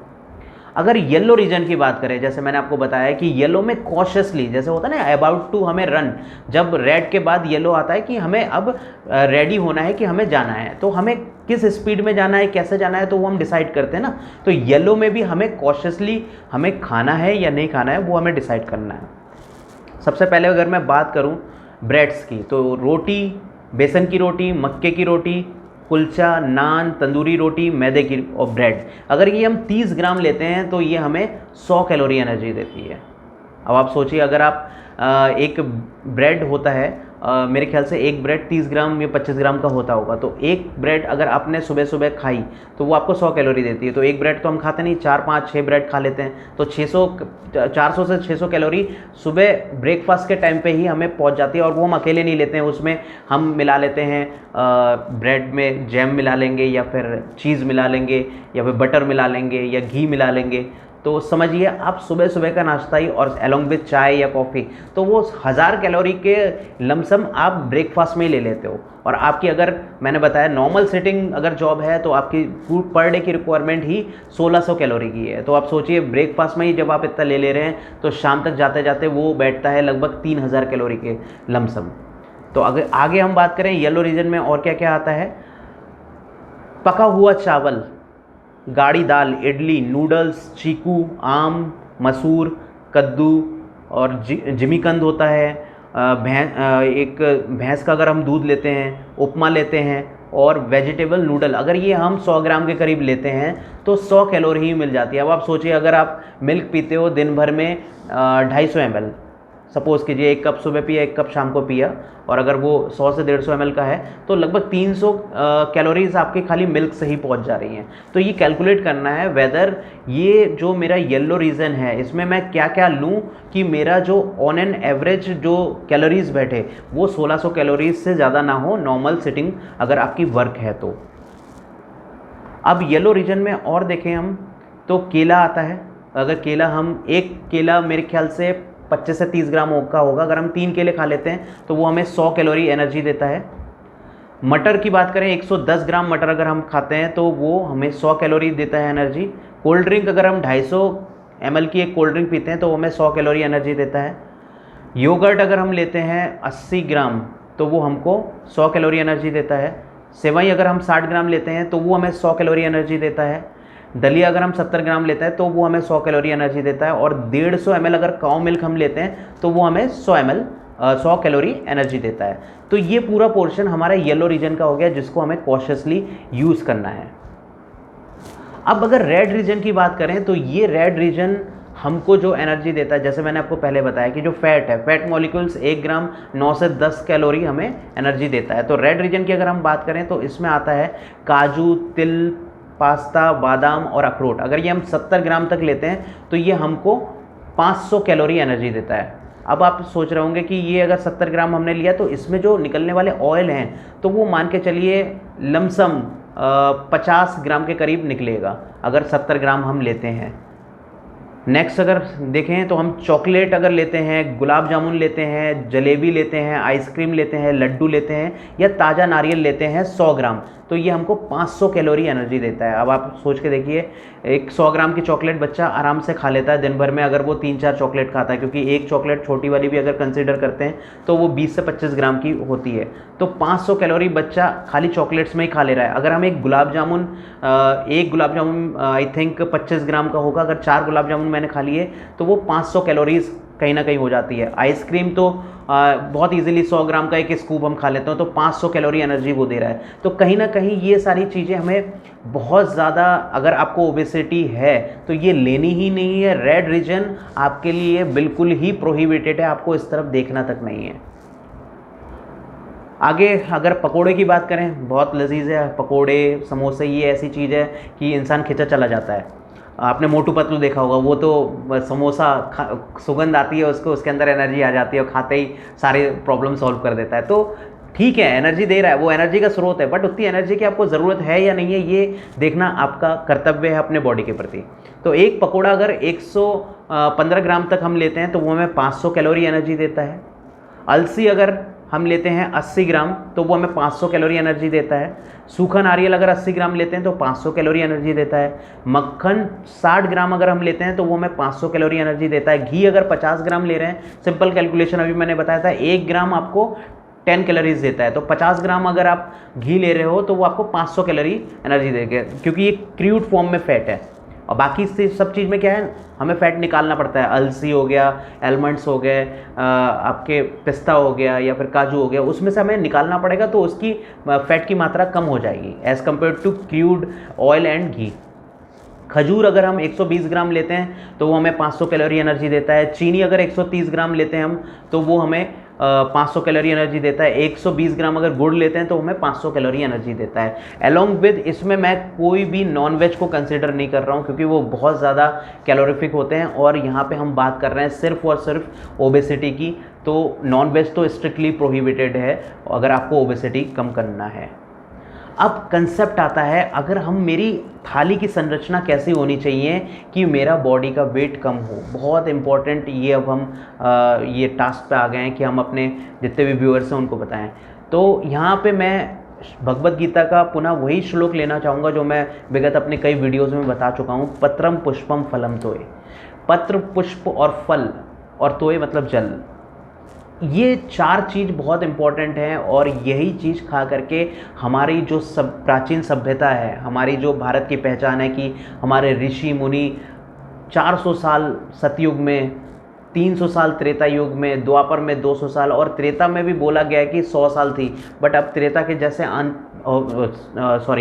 अगर येलो रीजन की बात करें, जैसे मैंने आपको बताया कि येलो में कॉशियसली, जैसे होता है ना अबाउट टू हमें रन, जब रेड के बाद येलो आता है कि हमें अब रेडी होना है कि हमें जाना है, तो हमें किस स्पीड में जाना है, कैसे जाना है, तो वो हम डिसाइड करते हैं ना। तो येलो में भी हमें कॉशियसली हमें खाना है या नहीं खाना है वो हमें डिसाइड करना है। सबसे पहले अगर मैं बात करूँ ब्रेड्स की, तो रोटी, बेसन की रोटी, मक्के की रोटी, कुलचा, नान, तंदूरी रोटी, मैदे की और ब्रेड, अगर ये हम 30 ग्राम लेते हैं तो ये हमें 100 कैलोरी एनर्जी देती है। अब आप सोचिए, अगर आप एक ब्रेड होता है मेरे ख्याल से एक ब्रेड 30 ग्राम या 25 ग्राम का होता होगा। तो एक ब्रेड अगर आपने सुबह सुबह खाई तो वो आपको 100 कैलोरी देती है। तो एक ब्रेड तो हम खाते नहीं, 4 5 6 ब्रेड खा लेते हैं, तो 400 से 600 कैलोरी सुबह ब्रेकफास्ट के टाइम पे ही हमें पहुंच जाती है। और वो हम अकेले नहीं लेते हैं, उसमें हम मिला लेते हैं ब्रेड में जैम मिला लेंगे, या फिर चीज़ मिला लेंगे, या फिर बटर मिला लेंगे, या घी मिला लेंगे। तो समझिए आप सुबह सुबह का नाश्ता ही, और अलॉन्ग विथ चाय या कॉफ़ी, तो वो 1000 कैलोरी के लमसम आप ब्रेकफास्ट में ही ले लेते हो। और आपकी, अगर मैंने बताया नॉर्मल सिटिंग अगर जॉब है तो आपकी फूड पर डे की रिक्वायरमेंट ही 1600 कैलोरी की है। तो आप सोचिए ब्रेकफास्ट में ही जब आप इतना ले रहे हैं तो शाम तक जाते जाते वो बैठता है लगभग 3000 कैलोरी के लमसम। तो अगर आगे हम बात करें येलो रीजन में और क्या क्या आता है, पका हुआ चावल, गाढ़ी दाल, इडली, नूडल्स, चीकू, आम, मसूर, कद्दू और जिमीकंद होता है। एक भैंस का अगर हम दूध लेते हैं, उपमा लेते हैं, और वेजिटेबल नूडल, अगर ये हम 100 ग्राम के करीब लेते हैं तो 100 कैलोरी ही मिल जाती है। अब आप सोचिए अगर आप मिल्क पीते हो दिन भर में 250 ml, सपोज़ कीजिए 1 कप सुबह पिया 1 कप शाम को पिया, और अगर वो 100 से 150 ml का है तो लगभग 300 कैलोरीज आपके खाली मिल्क से ही पहुंच जा रही हैं। तो ये कैलकुलेट करना है वेदर ये जो मेरा येलो रीजन है इसमें मैं क्या क्या लूँ कि मेरा जो ऑन एन एवरेज जो कैलोरीज बैठे वो 1600 कैलोरीज से ज़्यादा ना हो, नॉर्मल सिटिंग अगर आपकी वर्क है तो। अब येलो रीजन में और देखें हम तो केला आता है। अगर केला हम, एक केला मेरे ख्याल से 25 से 30 ग्राम का होगा, अगर हम 3 केले खा लेते हैं तो वो हमें 100 कैलोरी एनर्जी देता है। मटर की बात करें 110 ग्राम मटर अगर हम खाते हैं तो वो हमें 100 कैलोरी देता है एनर्जी। कोल्ड ड्रिंक अगर हम 250 ml की एक कोल्ड ड्रिंक पीते हैं तो वो हमें 100 कैलोरी एनर्जी देता है। योगर्ट अगर हम लेते हैं 80 ग्राम तो वो हमको 100 कैलोरी एनर्जी देता है। सेवई अगर हम 60 ग्राम लेते हैं तो वो हमें 100 कैलोरी एनर्जी देता है। दलिया अगर हम 70 ग्राम लेते हैं तो वो हमें 100 कैलोरी एनर्जी देता है। और 150 ml अगर काऊ मिल्क हम लेते हैं तो वो हमें 100 कैलोरी एनर्जी देता है। तो ये पूरा पोर्शन हमारा येलो रीजन का हो गया जिसको हमें कॉशियसली यूज़ करना है। अब अगर रेड रीजन की बात करें तो ये रेड रीजन हमको जो एनर्जी देता है, जैसे मैंने आपको पहले बताया कि जो फैट है, फैट मॉलिक्यूल्स 1 ग्राम 9 से 10 कैलोरी हमें एनर्जी देता है। तो रेड रीजन की अगर हम बात करें तो इसमें आता है काजू, तिल, पास्ता, बादाम और अखरोट। अगर ये हम 70 ग्राम तक लेते हैं तो ये हमको 500 कैलोरी एनर्जी देता है। अब आप सोच रहे होंगे कि ये अगर 70 ग्राम हमने लिया तो इसमें जो निकलने वाले ऑयल हैं तो वो मान के चलिए लमसम 50 ग्राम के करीब निकलेगा अगर 70 ग्राम हम लेते हैं। नेक्स्ट अगर देखें तो हम चॉकलेट अगर लेते हैं, गुलाब जामुन लेते हैं, जलेबी लेते हैं, आइसक्रीम लेते हैं, लड्डू लेते हैं, या ताज़ा नारियल लेते हैं 100 ग्राम, तो ये हमको 500 कैलोरी एनर्जी देता है। अब आप सोच के देखिए, एक 100 ग्राम की चॉकलेट बच्चा आराम से खा लेता है दिन भर में अगर वो 3-4 चॉकलेट खाता है, क्योंकि एक चॉकलेट छोटी वाली भी अगर कंसिडर करते हैं तो वो 20 से 25 ग्राम की होती है। तो 500 कैलोरी बच्चा खाली चॉकलेट्स में ही खा ले रहा है। अगर हम एक गुलाब जामुन आई थिंक 25 ग्राम का होगा, अगर 4 गुलाब जामुन मैंने खा लिए तो वो 500 कैलोरीज कहीं ना कहीं हो जाती है। आइसक्रीम तो बहुत इजीली 100 ग्राम का एक स्कूप हम खा लेते हैं तो 500 कैलोरी एनर्जी वो दे रहा है। तो कहीं ना कहीं ये सारी चीज़ें हमें बहुत ज़्यादा, अगर आपको ओबेसिटी है तो ये लेनी ही नहीं है। रेड रीजन आपके लिए बिल्कुल ही प्रोहिबिटेड है, आपको इस तरफ देखना तक नहीं है। आगे अगर पकोड़े की बात करें, बहुत लजीज है पकोड़े, समोसे, ये ऐसी चीज़ है कि इंसान खिंचा चला जाता है। आपने मोटू पतलू देखा होगा, वो तो समोसा सुगंध आती है उसको, उसके अंदर एनर्जी आ जाती है और खाते ही सारे प्रॉब्लम सॉल्व कर देता है। तो ठीक है, एनर्जी दे रहा है, वो एनर्जी का स्रोत है, बट उतनी एनर्जी की आपको ज़रूरत है या नहीं है ये देखना आपका कर्तव्य है अपने बॉडी के प्रति। तो एक पकोड़ा अगर 115 ग्राम तक हम लेते हैं तो वो हमें 500 कैलोरी एनर्जी देता है। अलसी अगर हम लेते हैं 80 ग्राम तो वो हमें 500 कैलोरी एनर्जी देता है। सूखा नारियल अगर 80 ग्राम लेते हैं तो 500 कैलोरी एनर्जी देता है। मक्खन 60 ग्राम अगर हम लेते हैं तो वो हमें 500 कैलोरी एनर्जी देता है। घी अगर 50 ग्राम ले रहे हैं, सिंपल कैलकुलेशन अभी मैंने बताया था, 1 ग्राम आपको 10 कैलोरीज देता है। तो 50 ग्राम अगर आप घी ले रहे हो तो वो आपको 500 कैलोरी एनर्जी देगा, क्योंकि ये क्रूड फॉर्म में फैट है। और बाकी सब चीज़ में क्या है, हमें फ़ैट निकालना पड़ता है। अलसी हो गया, एलमंड्स हो गए, आपके पिस्ता हो गया या फिर काजू हो गया, उसमें से हमें निकालना पड़ेगा तो उसकी फ़ैट की मात्रा कम हो जाएगी as compared to crude oil and घी। खजूर अगर हम 120 ग्राम लेते हैं तो वो हमें 500 कैलोरी एनर्जी देता है। चीनी अगर 130 ग्राम लेते हैं हम तो वो हमें 500 कैलोरी एनर्जी देता है। 120 ग्राम अगर गुड़ लेते हैं तो हमें 500 कैलोरी एनर्जी देता है। अलोंग विद इसमें मैं कोई भी नॉन वेज को कंसिडर नहीं कर रहा हूँ, क्योंकि वो बहुत ज़्यादा कैलोरीफिक होते हैं, और यहाँ पे हम बात कर रहे हैं सिर्फ और सिर्फ ओबेसिटी की। तो नॉन वेज तो स्ट्रिक्टली प्रोहिबिटेड है अगर आपको ओबेसिटी कम करना है। अब कंसेप्ट आता है, अगर हम मेरी थाली की संरचना कैसी होनी चाहिए कि मेरा बॉडी का वेट कम हो। बहुत इंपॉर्टेंट ये अब हम ये टास्क पे आ गए हैं कि हम अपने जितने भी व्यूअर्स हैं उनको बताएं। तो यहाँ पे मैं भगवद गीता का पुनः वही श्लोक लेना चाहूँगा जो मैं विगत अपने कई वीडियोज़ में बता चुका हूँ। पत्रम पुष्पम फलम तोय। पत्र, पुष्प और फल, और तोय मतलब जल, ये 4 चीज़ बहुत इम्पॉर्टेंट हैं, और यही चीज़ खा करके हमारी जो सब प्राचीन सभ्यता है, हमारी जो भारत की पहचान है कि हमारे ऋषि मुनि 400 साल सतयुग में, 300 साल त्रेता युग में, द्वापर में 200 साल, और त्रेता में भी बोला गया है कि 100 साल थी। बट अब त्रेता के जैसे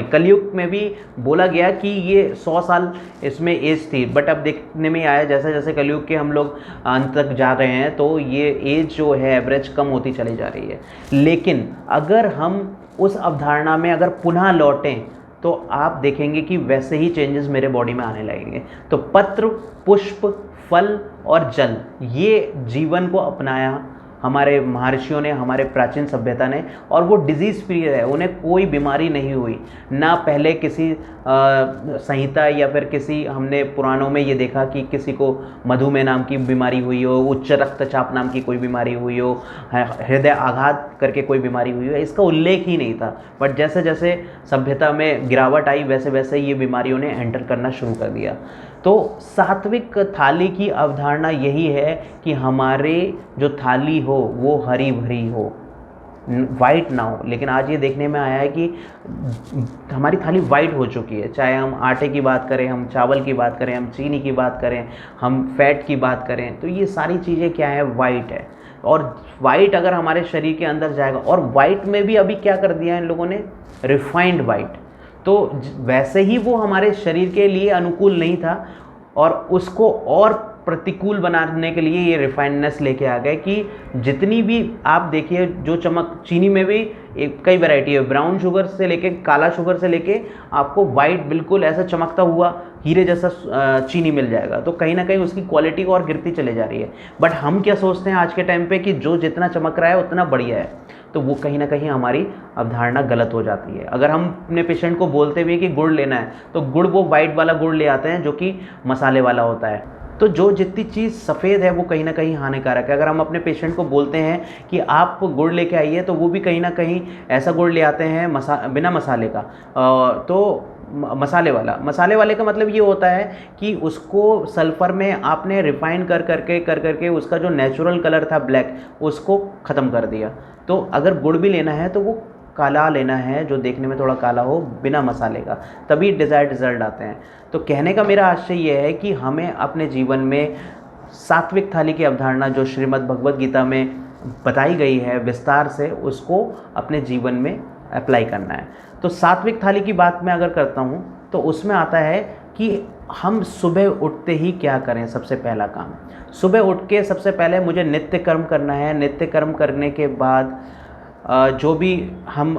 कलयुग में भी बोला गया कि ये 100 साल इसमें एज थी। बट अब देखने में आया जैसे जैसे कलयुग के हम लोग अंत तक जा रहे हैं तो ये एज जो है एवरेज कम होती चली जा रही है। लेकिन अगर हम उस अवधारणा में अगर पुनः लौटें तो आप देखेंगे कि वैसे ही चेंजेस मेरे बॉडी में आने लगेंगे। तो पत्र, पुष्प, फल और जल, ये जीवन को अपनाया हमारे महर्षियों ने, हमारे प्राचीन सभ्यता ने, और वो डिजीज़ फ्री रहे, उन्हें कोई बीमारी नहीं हुई। ना पहले किसी संहिता या फिर किसी हमने पुराणों में ये देखा कि किसी को मधुमेह नाम की बीमारी हुई हो, उच्च रक्तचाप नाम की कोई बीमारी हुई हो, हृदय आघात करके कोई बीमारी हुई हो, इसका उल्लेख ही नहीं था। बट जैसे जैसे सभ्यता में गिरावट आई वैसे वैसे ये बीमारियों ने एंटर करना शुरू कर दिया। तो सात्विक थाली की अवधारणा यही है कि हमारे जो थाली हो वो हरी भरी हो, वाइट ना हो। लेकिन आज ये देखने में आया है कि हमारी थाली वाइट हो चुकी है। चाहे हम आटे की बात करें, हम चावल की बात करें, हम चीनी की बात करें, हम फैट की बात करें, तो ये सारी चीज़ें क्या है, वाइट है। और वाइट अगर हमारे शरीर के अंदर जाएगा, और वाइट में भी अभी क्या कर दिया है इन लोगों ने, रिफाइंड वाइट, तो वैसे ही वो हमारे शरीर के लिए अनुकूल नहीं था, और उसको और प्रतिकूल बनाने के लिए ये रिफाइंडनेस लेके आ गए कि जितनी भी आप देखिए जो चमक, चीनी में भी कई वैरायटी है, ब्राउन शुगर से लेके काला शुगर से लेके आपको वाइट बिल्कुल ऐसा चमकता हुआ हीरे जैसा चीनी मिल जाएगा। तो कहीं ना कहीं उसकी क्वालिटी और गिरती चले जा रही है। बट हम क्या सोचते हैं आज के टाइम पे कि जो जितना चमक रहा है उतना बढ़िया है, तो वो कहीं ना कहीं हमारी अवधारणा गलत हो जाती है। अगर हम अपने पेशेंट को बोलते हुए कि गुड़ लेना है तो गुड़ वो वाइट वाला गुड़ ले आते हैं जो कि मसाले वाला होता है। तो जो जितनी चीज़ सफ़ेद है वो कहीं ना कहीं हानिकारक है। अगर हम अपने पेशेंट को बोलते हैं कि आप गुड़ लेके आइए तो वो भी कहीं ना कहीं ऐसा गुड़ ले आते हैं बिना मसाले का, तो मसाले वाले का मतलब ये होता है कि उसको सल्फ़र में आपने रिफ़ाइन कर करके उसका जो नेचुरल कलर था ब्लैक, उसको ख़त्म कर दिया। तो अगर गुड़ भी लेना है तो वो काला लेना है, जो देखने में थोड़ा काला हो, बिना मसाले का, तभी डिज़ायर्ड रिजल्ट आते हैं। तो कहने का मेरा आशय ये है कि हमें अपने जीवन में सात्विक थाली की अवधारणा जो श्रीमद् भगवद गीता में बताई गई है विस्तार से, उसको अपने जीवन में अप्लाई करना है। तो सात्विक थाली की बात मैं अगर करता हूँ तो उसमें आता है कि हम सुबह उठते ही क्या करें। सबसे पहला काम, सुबह उठ के सबसे पहले मुझे नित्य कर्म करना है। नित्य कर्म करने के बाद जो भी हम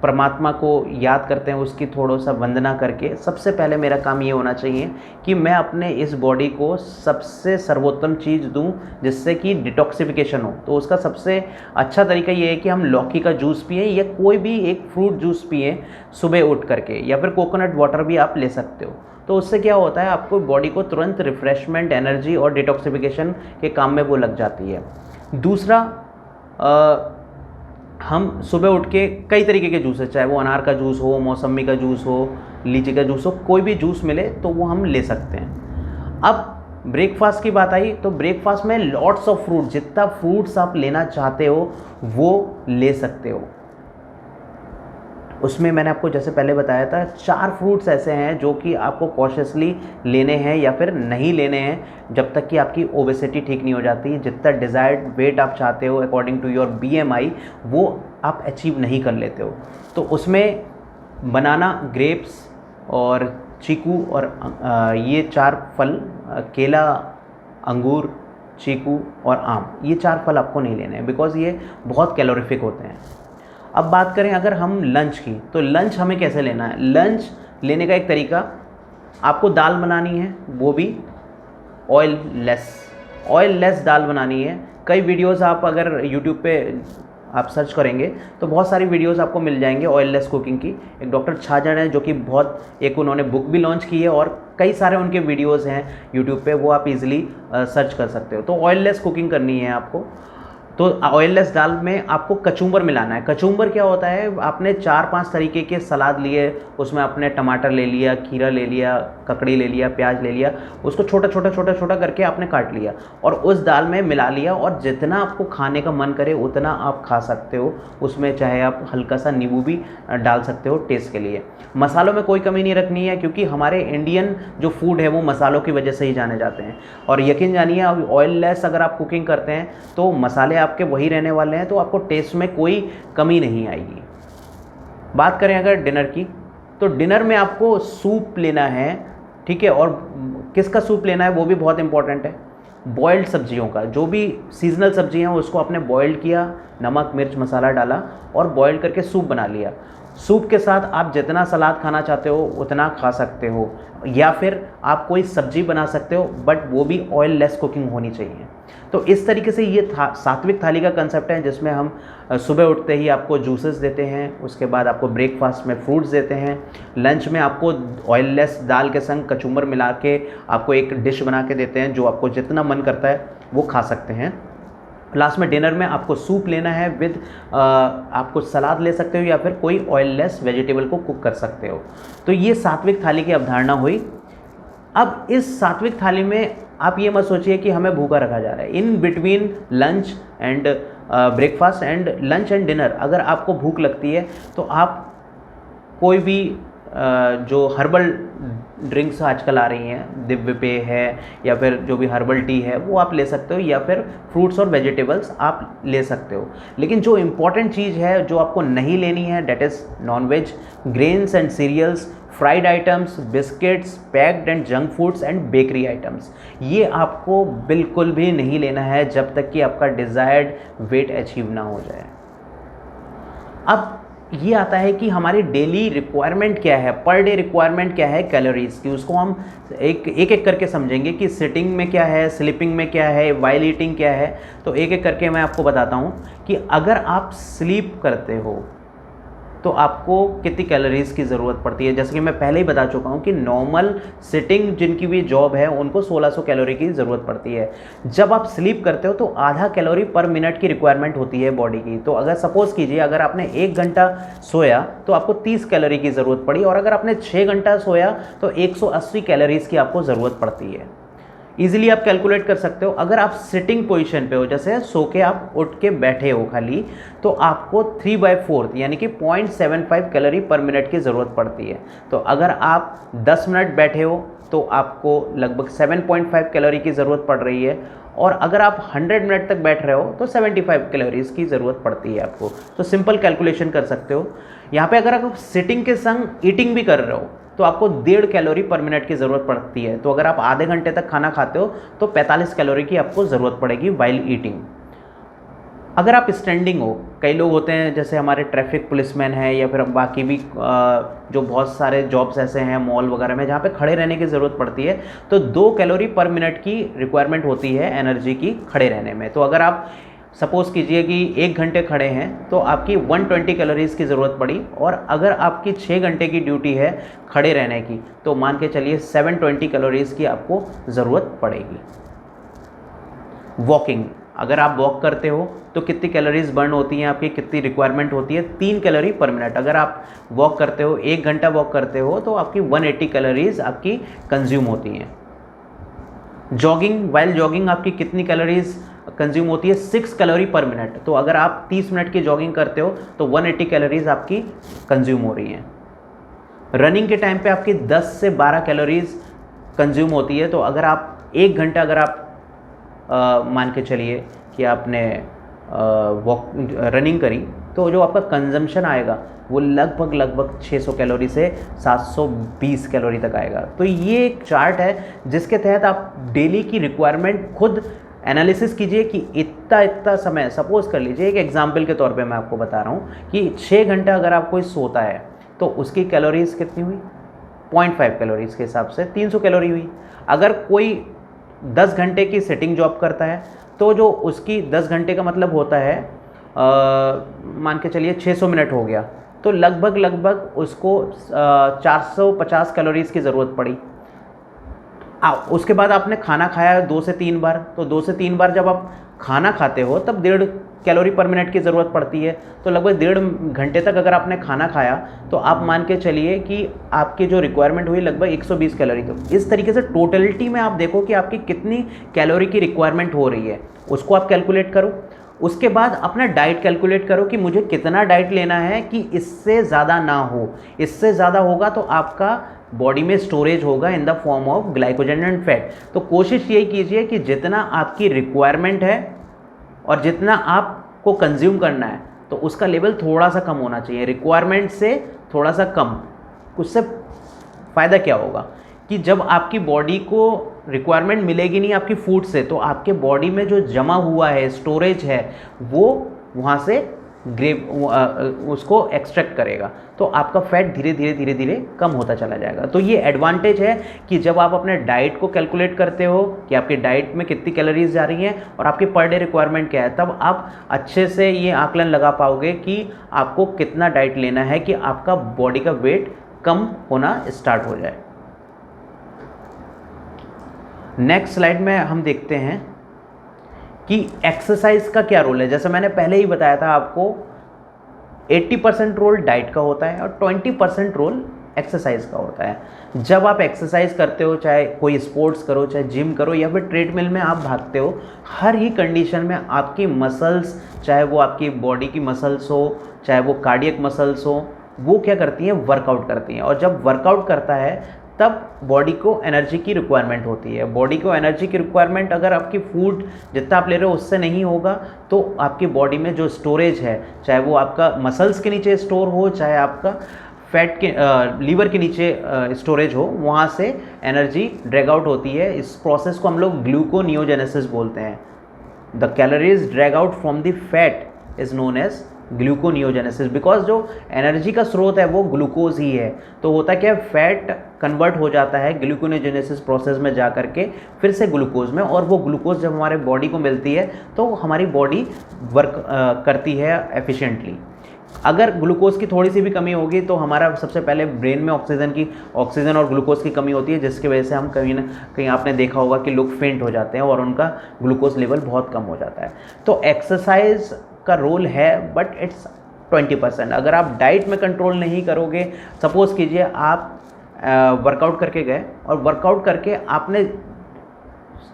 परमात्मा को याद करते हैं उसकी थोड़ा सा वंदना करके, सबसे पहले मेरा काम ये होना चाहिए कि मैं अपने इस बॉडी को सबसे सर्वोत्तम चीज़ दूं जिससे कि डिटॉक्सिफिकेशन हो। तो उसका सबसे अच्छा तरीका ये है कि हम लौकी का जूस पिएं या कोई भी एक फ्रूट जूस पिएं सुबह उठ करके, या फिर कोकोनट वाटर भी आप ले सकते हो। तो उससे क्या होता है, आपको बॉडी को तुरंत रिफ़्रेशमेंट, एनर्जी और डिटॉक्सिफिकेशन के काम में वो लग जाती है। दूसरा, हम सुबह उठ के कई तरीके के जूस है, चाहे वो अनार का जूस हो, मौसमी का जूस हो, लीची का जूस हो, कोई भी जूस मिले तो वो हम ले सकते हैं। अब ब्रेकफास्ट की बात आई तो ब्रेकफास्ट में लॉट्स ऑफ फ्रूट, जितना फ्रूट्स आप लेना चाहते हो वो ले सकते हो। उसमें मैंने आपको जैसे पहले बताया था 4 फ्रूट्स ऐसे हैं जो कि आपको कॉशियसली लेने हैं या फिर नहीं लेने हैं जब तक कि आपकी ओबेसिटी ठीक नहीं हो जाती। जितना डिज़ायर्ड वेट आप चाहते हो अकॉर्डिंग टू योर BMI वो आप अचीव नहीं कर लेते हो। तो उसमें बनाना, ग्रेप्स और चीकू और ये 4 फल, केला, अंगूर चीकू और आम, ये 4 फल आपको नहीं लेने हैं बिकॉज़ ये बहुत कैलोरीफिक होते हैं। अब बात करें अगर हम लंच की, तो लंच हमें कैसे लेना है? लंच लेने का एक तरीका, आपको दाल बनानी है, वो भी ऑयल लेस दाल बनानी है। कई वीडियोस आप अगर यूट्यूब पे आप सर्च करेंगे तो बहुत सारी वीडियोस आपको मिल जाएंगे ऑयल लेस कुकिंग की। एक डॉक्टर छाजन है जो कि एक उन्होंने बुक भी लॉन्च की है और कई सारे उनके वीडियोस हैं यूट्यूब पे, वो आप इजीली सर्च कर सकते हो। तो ऑयल लेस कुकिंग करनी है आपको। तो ऑयल लेस दाल में आपको कचूम्बर मिलाना है। कचूम्बर क्या होता है? आपने 4-5 तरीके के सलाद लिए, उसमें आपने टमाटर ले लिया, खीरा ले लिया, ककड़ी ले लिया, प्याज ले लिया, उसको छोटा छोटा करके आपने काट लिया और उस दाल में मिला लिया और जितना आपको खाने का मन करे उतना आप खा सकते हो। उसमें चाहे आप हल्का सा नींबू भी डाल सकते हो टेस्ट के लिए। मसालों में कोई कमी नहीं रखनी है क्योंकि हमारे इंडियन जो फूड है वो मसालों की वजह से ही जाने जाते हैं। और यकीन जानिए, अब ऑयल लेस अगर आप कुकिंग करते हैं तो मसाले आपके वही रहने वाले हैं, तो आपको टेस्ट में कोई कमी नहीं आएगी। बात करें अगर डिनर की, तो डिनर में आपको सूप लेना है, ठीक है। और किसका सूप लेना है वो भी बहुत इंपॉर्टेंट है। बॉइल्ड सब्जियों का, जो भी सीजनल सब्जियां हैं उसको आपने बॉइल्ड किया, नमक मिर्च मसाला डाला और बॉइल्ड करके सूप बना लिया। सूप के साथ आप जितना सलाद खाना चाहते हो उतना खा सकते हो, या फिर आप कोई सब्जी बना सकते हो, बट वो भी ऑयल लेस कुकिंग होनी चाहिए। तो इस तरीके से ये सात्विक थाली का कंसेप्ट है, जिसमें हम सुबह उठते ही आपको जूसेस देते हैं, उसके बाद आपको ब्रेकफास्ट में फ्रूट्स देते हैं, लंच में आपको ऑयल लेस दाल के संग कचूम्बर मिला के आपको एक डिश बना के देते हैं जो आपको जितना मन करता है वो खा सकते हैं। लास्ट में डिनर में आपको सूप लेना है विद आपको सलाद ले सकते हो या फिर कोई ऑयल लेस वेजिटेबल को कुक कर सकते हो। तो ये सात्विक थाली की अवधारणा हुई। अब इस सात्विक थाली में आप ये मत सोचिए कि हमें भूखा रखा जा रहा है। In between lunch and breakfast and lunch and dinner अगर आपको भूख लगती है तो आप कोई भी जो हर्बल ड्रिंक्स आजकल आ रही हैं, दिव्य पेय है या फिर जो भी हर्बल टी है वो आप ले सकते हो, या फिर फ्रूट्स और वेजिटेबल्स आप ले सकते हो। लेकिन जो इम्पॉर्टेंट चीज़ है जो आपको नहीं लेनी है, date is nonveg, grains and cereals, fried items, biscuits, packed and junk foods and bakery items. ये आपको बिल्कुल भी नहीं लेना है जब तक कि आपका डिज़ायर्ड वेट अचीव ना हो जाए। अब ये आता है कि हमारी डेली रिक्वायरमेंट क्या है, पर डे रिक्वायरमेंट क्या है कैलोरीज़ की, उसको हम एक करके समझेंगे कि सिटिंग में क्या है, स्लीपिंग में क्या है, वाइल ईटिंग क्या है। तो एक एक करके मैं आपको बताता हूँ कि अगर आप स्लीप करते हो तो आपको कितनी कैलोरीज़ की ज़रूरत पड़ती है। जैसे कि मैं पहले ही बता चुका हूँ कि नॉर्मल सिटिंग जिनकी भी जॉब है उनको 1600 कैलोरी की ज़रूरत पड़ती है। जब आप स्लीप करते हो तो आधा कैलोरी पर मिनट की रिक्वायरमेंट होती है बॉडी की। तो अगर सपोज़ कीजिए अगर आपने 1 घंटा सोया तो आपको 30 कैलोरी की ज़रूरत पड़ी, और अगर आपने 6 घंटा सोया तो 180 कैलोरीज़ की आपको ज़रूरत पड़ती है। इजीली आप कैलकुलेट कर सकते हो। अगर आप सिटिंग पोजीशन पे हो, जैसे सो के आप उठ के बैठे हो खाली, तो आपको 3/4 यानी कि 0.75 कैलोरी पर मिनट की ज़रूरत पड़ती है। तो अगर आप 10 मिनट बैठे हो तो आपको लगभग 7.5 कैलोरी की ज़रूरत पड़ रही है, और अगर आप 100 मिनट तक बैठ रहे हो तो 75 कैलोरीज़ की ज़रूरत पड़ती है आपको। तो सिंपल कैलकुलेशन कर सकते हो। यहाँ पे अगर आप सिटिंग के संग ईटिंग भी कर रहे हो तो आपको 1.5 कैलोरी पर मिनट की ज़रूरत पड़ती है। तो अगर आप आधे घंटे तक खाना खाते हो तो 45 कैलोरी की आपको ज़रूरत पड़ेगी वाइल ईटिंग। अगर आप स्टैंडिंग हो, कई लोग होते हैं जैसे हमारे ट्रैफिक पुलिसमैन हैं या फिर बाकी भी जो बहुत सारे जॉब्स ऐसे हैं मॉल वगैरह में जहाँ पे खड़े रहने की ज़रूरत पड़ती है, तो 2 कैलोरी पर मिनट की रिक्वायरमेंट होती है एनर्जी की खड़े रहने में। तो अगर आप सपोज़ कीजिए कि 1 घंटे खड़े हैं तो आपकी 120 कैलोरीज़ की ज़रूरत पड़ी, और अगर आपकी 6 घंटे की ड्यूटी है खड़े रहने की तो मान के चलिए 720 कैलोरीज़ की आपको ज़रूरत पड़ेगी। वॉकिंग, अगर आप वॉक करते हो तो कितनी कैलोरीज़ बर्न होती हैं आपकी, कितनी रिक्वायरमेंट होती है? 3 कैलोरी पर मिनट। अगर आप वॉक करते हो, 1 घंटा वॉक करते हो तो आपकी 180 कैलोरीज़ आपकी कंज्यूम होती हैं। जॉगिंग, वाइल जॉगिंग आपकी कितनी कैलोरीज़ कंज्यूम होती है? 6 कैलोरी पर मिनट। तो अगर आप 30 मिनट की जॉगिंग करते हो तो 180 कैलोरीज़ आपकी कंज्यूम हो रही हैं। रनिंग के टाइम पे आपकी 10 से 12 कैलोरीज़ कंज्यूम होती है। तो अगर आप 1 घंटा अगर आप मान के चलिए कि आपने रनिंग करी तो जो आपका कंजम्पशन आएगा वो लगभग 600 कैलोरी से 720 कैलोरी तक आएगा। तो ये एक चार्ट है जिसके तहत आप डेली की रिक्वायरमेंट खुद एनालिसिस कीजिए कि इतना इतना समय, सपोज़ कर लीजिए एक एग्जाम्पल के तौर पे मैं आपको बता रहा हूँ कि 6 घंटा अगर आप कोई सोता है तो उसकी कैलोरीज़ कितनी हुई, 0.5 कैलोरीज़ के हिसाब से 300 कैलोरी हुई। अगर कोई 10 घंटे की सिटिंग जॉब करता है तो जो उसकी 10 घंटे का मतलब होता है मान के चलिए 600 मिनट हो गया, तो लगभग उसको 450 कैलोरीज़ की ज़रूरत पड़ी। उसके बाद आपने खाना खाया 2 से 3 बार, तो 2 से 3 बार जब आप खाना खाते हो तब 1.5 कैलोरी पर मिनट की ज़रूरत पड़ती है। तो लगभग 1.5 घंटे तक अगर आपने खाना खाया तो आप मान के चलिए कि आपकी जो रिक्वायरमेंट हुई लगभग 120 कैलोरी। तो इस तरीके से टोटलिटी में आप देखो कि आपकी कितनी कैलोरी की रिक्वायरमेंट हो रही है, उसको आप कैलकुलेट करो। उसके बाद अपना डाइट कैलकुलेट करो कि मुझे कितना डाइट लेना है कि इससे ज़्यादा ना हो। इससे ज़्यादा होगा तो आपका बॉडी में स्टोरेज होगा in the form of glycogen and fat. तो कोशिश यही कीजिए कि जितना आपकी रिक्वायरमेंट है और जितना आपको कंज्यूम करना है तो उसका लेवल थोड़ा सा कम होना चाहिए, रिक्वायरमेंट से थोड़ा सा कम। उससे फ़ायदा क्या होगा कि जब आपकी बॉडी को रिक्वायरमेंट मिलेगी नहीं आपकी फूड से, तो आपके बॉडी में जो जमा हुआ है स्टोरेज है वो वहाँ से उसको एक्सट्रैक्ट करेगा, तो आपका फैट धीरे धीरे कम होता चला जाएगा। तो ये एडवांटेज है कि जब आप अपने डाइट को कैलकुलेट करते हो कि आपके डाइट में कितनी कैलोरीज जा रही हैं और आपकी पर डे रिक्वायरमेंट क्या है, तब आप अच्छे से ये आकलन लगा पाओगे कि आपको कितना डाइट लेना है कि आपका बॉडी का वेट कम होना स्टार्ट हो जाए। नेक्स्ट स्लाइड में हम देखते हैं कि एक्सरसाइज का क्या रोल है। जैसे मैंने पहले ही बताया था आपको 80% रोल डाइट का होता है और 20% रोल एक्सरसाइज का होता है। जब आप एक्सरसाइज करते हो, चाहे कोई स्पोर्ट्स करो, चाहे जिम करो या फिर ट्रेडमिल में आप भागते हो, हर ही कंडीशन में आपकी मसल्स, चाहे वो आपकी बॉडी की मसल्स हो, चाहे वो कार्डियक मसल्स हो, वो क्या करती हैं, वर्कआउट करती हैं। और जब वर्कआउट करता है तब बॉडी को एनर्जी की रिक्वायरमेंट होती है। बॉडी को एनर्जी की रिक्वायरमेंट अगर आपकी फूड जितना आप ले रहे हो उससे नहीं होगा तो आपकी बॉडी में जो स्टोरेज है, चाहे वो आपका मसल्स के नीचे स्टोर हो, चाहे आपका फैट के लीवर के नीचे स्टोरेज हो, वहाँ से एनर्जी ड्रैग आउट होती है। इस प्रोसेस को हम लोग ग्लूकोनियोजेनेसिस बोलते हैं। The calories drag out from the fat is known as gluconeogenesis, because जो एनर्जी का स्रोत है वो ग्लूकोज ही है। तो होता क्या है, फैट कन्वर्ट हो जाता है ग्लूकोनियोजेनेसिस प्रोसेस में जा करके फिर से ग्लूकोज में, और वो ग्लूकोज जब हमारे बॉडी को मिलती है तो हमारी बॉडी वर्क करती है एफिशिएंटली। अगर ग्लूकोज की थोड़ी सी भी कमी होगी तो हमारा सबसे पहले ब्रेन में ऑक्सीजन और ग्लूकोज की कमी होती है, जिसकी वजह से हम कहीं ना कहीं आपने देखा होगा कि लोग फेंट हो जाते हैं और उनका ग्लूकोज लेवल बहुत कम हो जाता है। तो एक्सरसाइज का रोल है बट इट्स 20%। अगर आप डाइट में कंट्रोल नहीं करोगे, सपोज़ कीजिए आप वर्कआउट करके गए और वर्कआउट करके आपने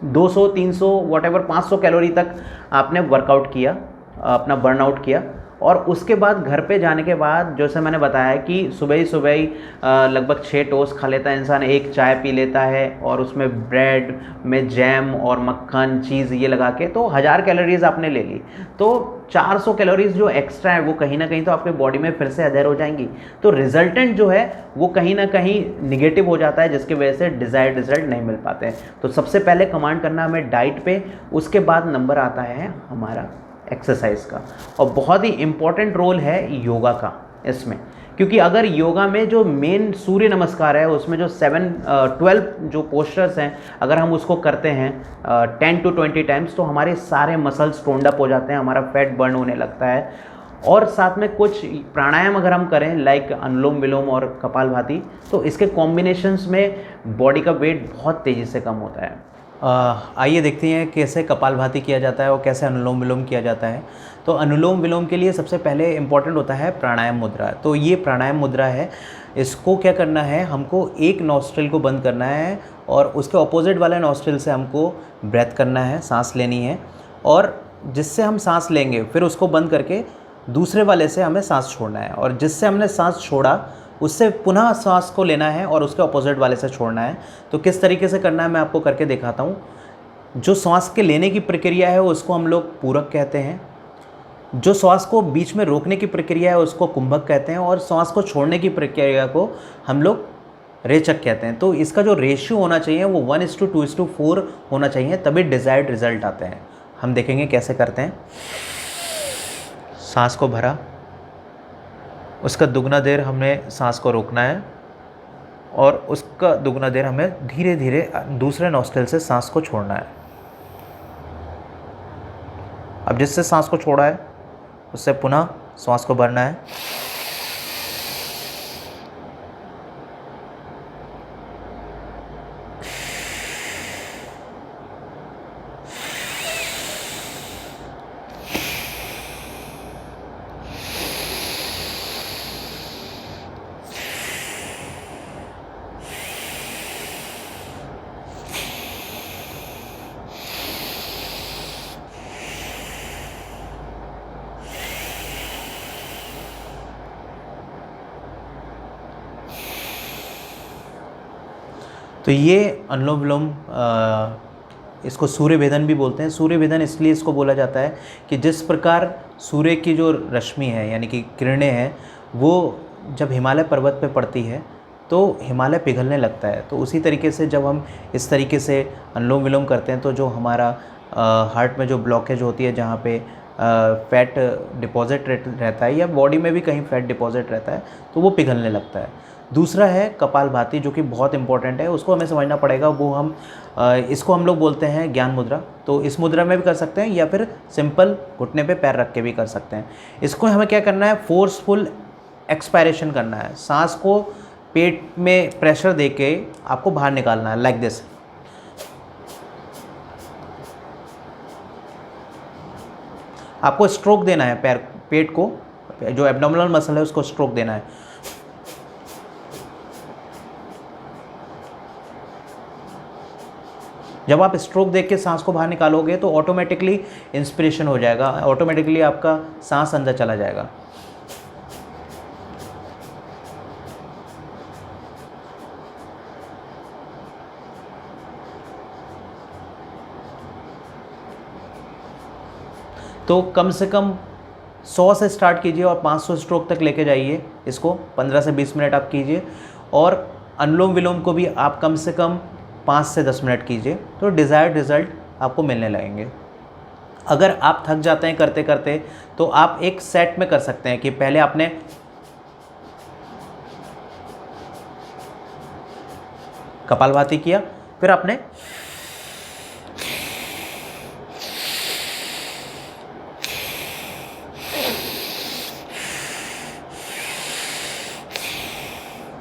200, 300, वॉटेवर 500 कैलोरी तक आपने वर्कआउट किया, अपना बर्नआउट किया, और उसके बाद घर पे जाने के बाद जैसे मैंने बताया कि सुबह ही लगभग 6 टोस्ट खा लेता है इंसान, 1 चाय पी लेता है और उसमें ब्रेड में जैम और मक्खन चीज़ ये लगा के, तो 1000 कैलोरीज आपने ले ली, तो 400 कैलोरीज जो एक्स्ट्रा है वो कहीं ना कहीं तो आपके बॉडी में फिर से अधेर हो जाएंगी। तो रिजल्टेंट जो है वो कहीं ना कहीं निगेटिव हो जाता है, जिसकी वजह से डिज़ायर्ड रिजल्ट नहीं मिल पाते हैं। तो सबसे पहले कमांड करना हमें डाइट पे, उसके बाद नंबर आता है हमारा एक्सरसाइज का। और बहुत ही इम्पॉर्टेंट रोल है योगा का इसमें, क्योंकि अगर योगा में जो मेन सूर्य नमस्कार है उसमें जो 12 जो पोस्चर्स हैं, अगर हम उसको करते हैं 10 to 20 टाइम्स, तो हमारे सारे मसल्स टोन्ड अप हो जाते हैं, हमारा फैट बर्न होने लगता है। और साथ में कुछ प्राणायाम अगर हम करें लाइक अनुलोम विलोम और कपालभाति, तो इसके कॉम्बिनेशंस में बॉडी का वेट बहुत तेज़ी से कम होता है। आइए देखते हैं कैसे कपालभाति किया जाता है और कैसे अनुलोम विलोम किया जाता है। तो अनुलोम विलोम के लिए सबसे पहले इम्पॉर्टेंट होता है प्राणायाम मुद्रा। तो ये प्राणायाम मुद्रा है, इसको क्या करना है, हमको एक नॉस्ट्रिल को बंद करना है और उसके ऑपोजिट वाले नॉस्ट्रिल से हमको ब्रेथ करना है, सांस लेनी है, और जिससे हम सांस लेंगे फिर उसको बंद करके दूसरे वाले से हमें सांस छोड़ना है, और जिससे हमने सांस छोड़ा उससे पुनः सांस को लेना है और उसके अपोजिट वाले से छोड़ना है। तो किस तरीके से करना है मैं आपको करके दिखाता हूँ। जो सांस के लेने की प्रक्रिया है उसको हम लोग पूरक कहते हैं, जो श्वास को बीच में रोकने की प्रक्रिया है उसको कुंभक कहते हैं, और श्वास को छोड़ने की प्रक्रिया को हम लोग रेचक कहते हैं। तो इसका जो रेशियो होना चाहिए वो 1:2:4 होना चाहिए, तभी डिज़ायर्ड रिजल्ट आते हैं। हम देखेंगे कैसे करते हैं। सांस को भरा, उसका दुगना देर हमें सांस को रोकना है और उसका दुगना देर हमें धीरे धीरे दूसरे नॉस्ट्रिल से सांस को छोड़ना है। अब जिससे सांस को छोड़ा है उससे पुनः सांस को भरना है। तो ये अनुलोम विलोम, इसको सूर्य भेदन भी बोलते हैं। सूर्य भेदन इसलिए इसको बोला जाता है कि जिस प्रकार सूर्य की जो रश्मि है यानी कि किरणें हैं वो जब हिमालय पर्वत पे पड़ती है तो हिमालय पिघलने लगता है। तो उसी तरीके से जब हम इस तरीके से अनुलोम विलोम करते हैं तो जो हमारा हार्ट में जो ब्लॉकेज होती है, जहाँ पे फैट डिपॉजिट रहता है या बॉडी में भी कहीं फैट डिपॉजिट रहता है, तो वो पिघलने लगता है। दूसरा है कपालभाति, जो कि बहुत इंपॉर्टेंट है, उसको हमें समझना पड़ेगा। वो हम इसको हम लोग बोलते हैं ज्ञान मुद्रा। तो इस मुद्रा में भी कर सकते हैं या फिर सिंपल घुटने पे पैर रख के भी कर सकते हैं। इसको हमें क्या करना है, फोर्सफुल एक्सपायरेशन करना है। सांस को पेट में प्रेशर दे के आपको बाहर निकालना है, लाइक दिस। आपको स्ट्रोक देना है, पेट को, जो एब्डोमिनल मसल है उसको स्ट्रोक देना है। जब आप स्ट्रोक देख के सांस को बाहर निकालोगे तो ऑटोमेटिकली इंस्पिरेशन हो जाएगा, ऑटोमेटिकली आपका सांस अंदर चला जाएगा। तो कम से कम 100 से स्टार्ट कीजिए और 500 स्ट्रोक तक लेके जाइए इसको। 15 से 20 मिनट आप कीजिए। और अनुलोम विलोम को भी आप कम से कम 5 से 10 मिनट कीजिए, तो डिज़ायर्ड रिज़ल्ट आपको मिलने लगेंगे। अगर आप थक जाते हैं करते करते तो आप एक सेट में कर सकते हैं कि पहले आपने कपालभाति किया, फिर आपने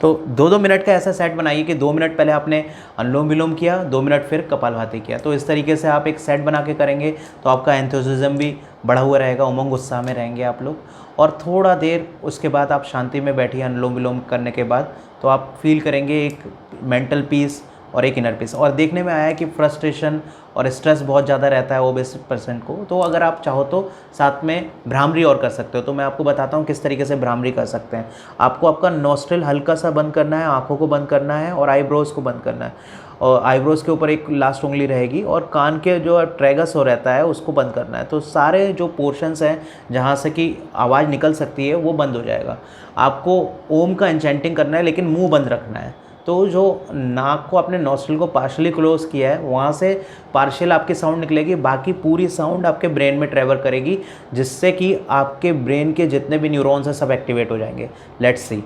तो 2-2 मिनट का ऐसा सेट बनाइए कि 2 मिनट पहले आपने अनुलोम विलोम किया, 2 मिनट फिर कपालभाति किया। तो इस तरीके से आप एक सेट बना के करेंगे तो आपका एंथुसिज्म भी बढ़ा हुआ रहेगा, उमंग उत्साह में रहेंगे आप लोग। और थोड़ा देर उसके बाद आप शांति में बैठिए अनुलोम विलोम करने के बाद, तो आप फील करेंगे एक मेंटल पीस और एक इनर पीस। और देखने में आया है कि फ्रस्ट्रेशन और स्ट्रेस बहुत ज़्यादा रहता है ओबेस पर्सन को। तो अगर आप चाहो तो साथ में भ्रामरी और कर सकते हो। तो मैं आपको बताता हूँ किस तरीके से भ्रामरी कर सकते हैं। आपको आपका नॉस्ट्रिल हल्का सा बंद करना है, आँखों को बंद करना है और आईब्रोज़ को बंद करना है। और आईब्रोज़ के ऊपर एक लास्ट उंगली रहेगी और कान के जो ट्रैगस हो रहता है उसको बंद करना है। तो सारे जो पोर्शंस हैं जहाँ से कि आवाज़ निकल सकती है वो बंद हो जाएगा। आपको ओम का एन्चेंटिंग करना है लेकिन मुंह बंद रखना है। तो जो नाक को आपने नॉस्ट्रिल को पार्शली क्लोज किया है वहाँ से पार्शियल आपकी साउंड निकलेगी, बाकी पूरी साउंड आपके ब्रेन में ट्रैवल करेगी, जिससे कि आपके ब्रेन के जितने भी न्यूरॉन्स हैं सब एक्टिवेट हो जाएंगे। Let's see.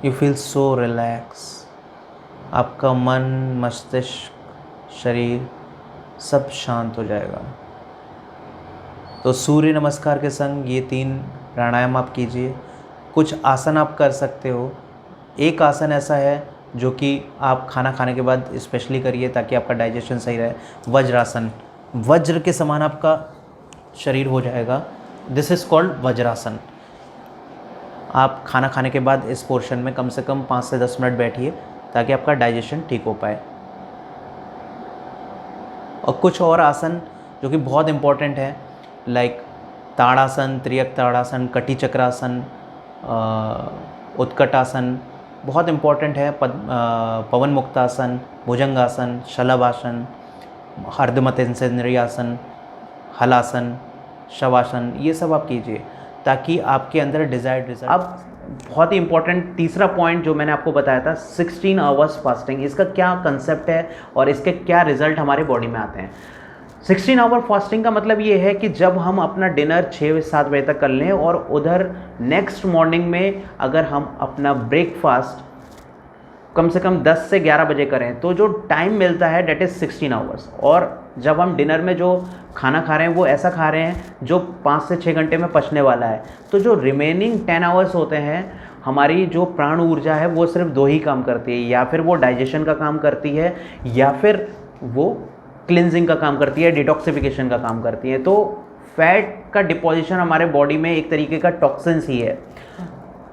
You feel so relax. आपका मन, मस्तिष्क, शरीर सब शांत हो जाएगा। तो सूर्य नमस्कार के संग ये 3 प्राणायाम आप कीजिए। कुछ आसन आप कर सकते हो। एक आसन ऐसा है जो कि आप खाना खाने के बाद स्पेशली करिए ताकि आपका डाइजेशन सही रहे, वज्रासन। वज्र के समान आपका शरीर हो जाएगा। This is called vajrasana. आप खाना खाने के बाद इस पोर्शन में कम से कम 5 से 10 मिनट बैठिए ताकि आपका डाइजेशन ठीक हो पाए। और कुछ और आसन जो कि बहुत इम्पॉर्टेंट है, लाइक ताड़ासन, त्रियक ताड़ासन, कटी चक्रासन, उत्कटासन बहुत इम्पॉर्टेंट है। पवन मुक्तासन, भुजंगासन, शलभासन, अर्धमतेन्द्रियासन, हलासन, शवासन, ये सब आप कीजिए ताकि आपके अंदर डिज़ायर्ड रिजल्ट। अब बहुत ही इंपॉर्टेंट तीसरा पॉइंट जो मैंने आपको बताया था, 16 आवर्स फास्टिंग, इसका क्या कंसेप्ट है और इसके क्या रिजल्ट हमारे बॉडी में आते हैं। 16 आवर फास्टिंग का मतलब ये है कि जब हम अपना डिनर 6-7 बजे तक कर लें और उधर नेक्स्ट मॉर्निंग में अगर हम अपना ब्रेकफास्ट कम से कम 10 से 11 बजे करें तो जो टाइम मिलता है डेट इज़ 16 आवर्स। और जब हम डिनर में जो खाना खा रहे हैं वो ऐसा खा रहे हैं जो 5 से 6 घंटे में पचने वाला है, तो जो रिमेनिंग 10 आवर्स होते हैं हमारी जो प्राण ऊर्जा है वो सिर्फ 2 ही काम करती है, या फिर वो डाइजेशन का काम करती है या फिर वो क्लिनजिंग का काम करती है, डिटॉक्सिफिकेशन का काम करती है। तो फैट का डिपोजिशन हमारे बॉडी में एक तरीके का टॉक्सिन्स ही है।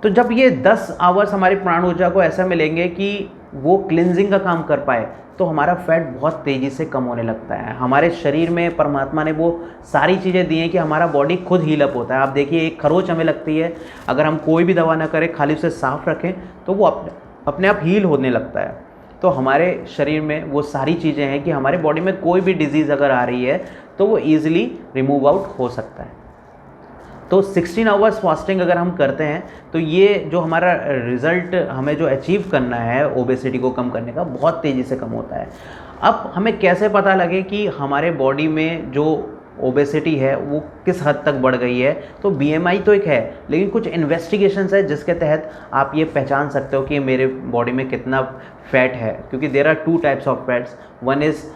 तो जब ये 10 आवर्स हमारी प्राण ऊर्जा को ऐसा मिलेंगे कि वो क्लिनजिंग का काम कर पाए तो हमारा फैट बहुत तेज़ी से कम होने लगता है। हमारे शरीर में परमात्मा ने वो सारी चीज़ें दी हैं कि हमारा बॉडी खुद हील अप होता है। आप देखिए एक खरोच हमें लगती है, अगर हम कोई भी दवा ना करें, खाली उसे साफ रखें तो वो अपने आप हील होने लगता है। तो हमारे शरीर में वो सारी चीज़ें हैं कि हमारे बॉडी में कोई भी डिजीज़ अगर आ रही है तो वो ईजिली रिमूव आउट हो सकता है। तो 16 आवर्स फास्टिंग अगर हम करते हैं तो ये जो हमारा रिज़ल्ट हमें जो अचीव करना है ओबेसिटी को कम करने का, बहुत तेज़ी से कम होता है। अब हमें कैसे पता लगे कि हमारे बॉडी में जो ओबेसिटी है वो किस हद तक बढ़ गई है? तो बीएमआई तो एक है, लेकिन कुछ इन्वेस्टिगेशंस है जिसके तहत आप ये पहचान सकते हो कि मेरे बॉडी में कितना फैट है। क्योंकि there are 2 types of fats, one is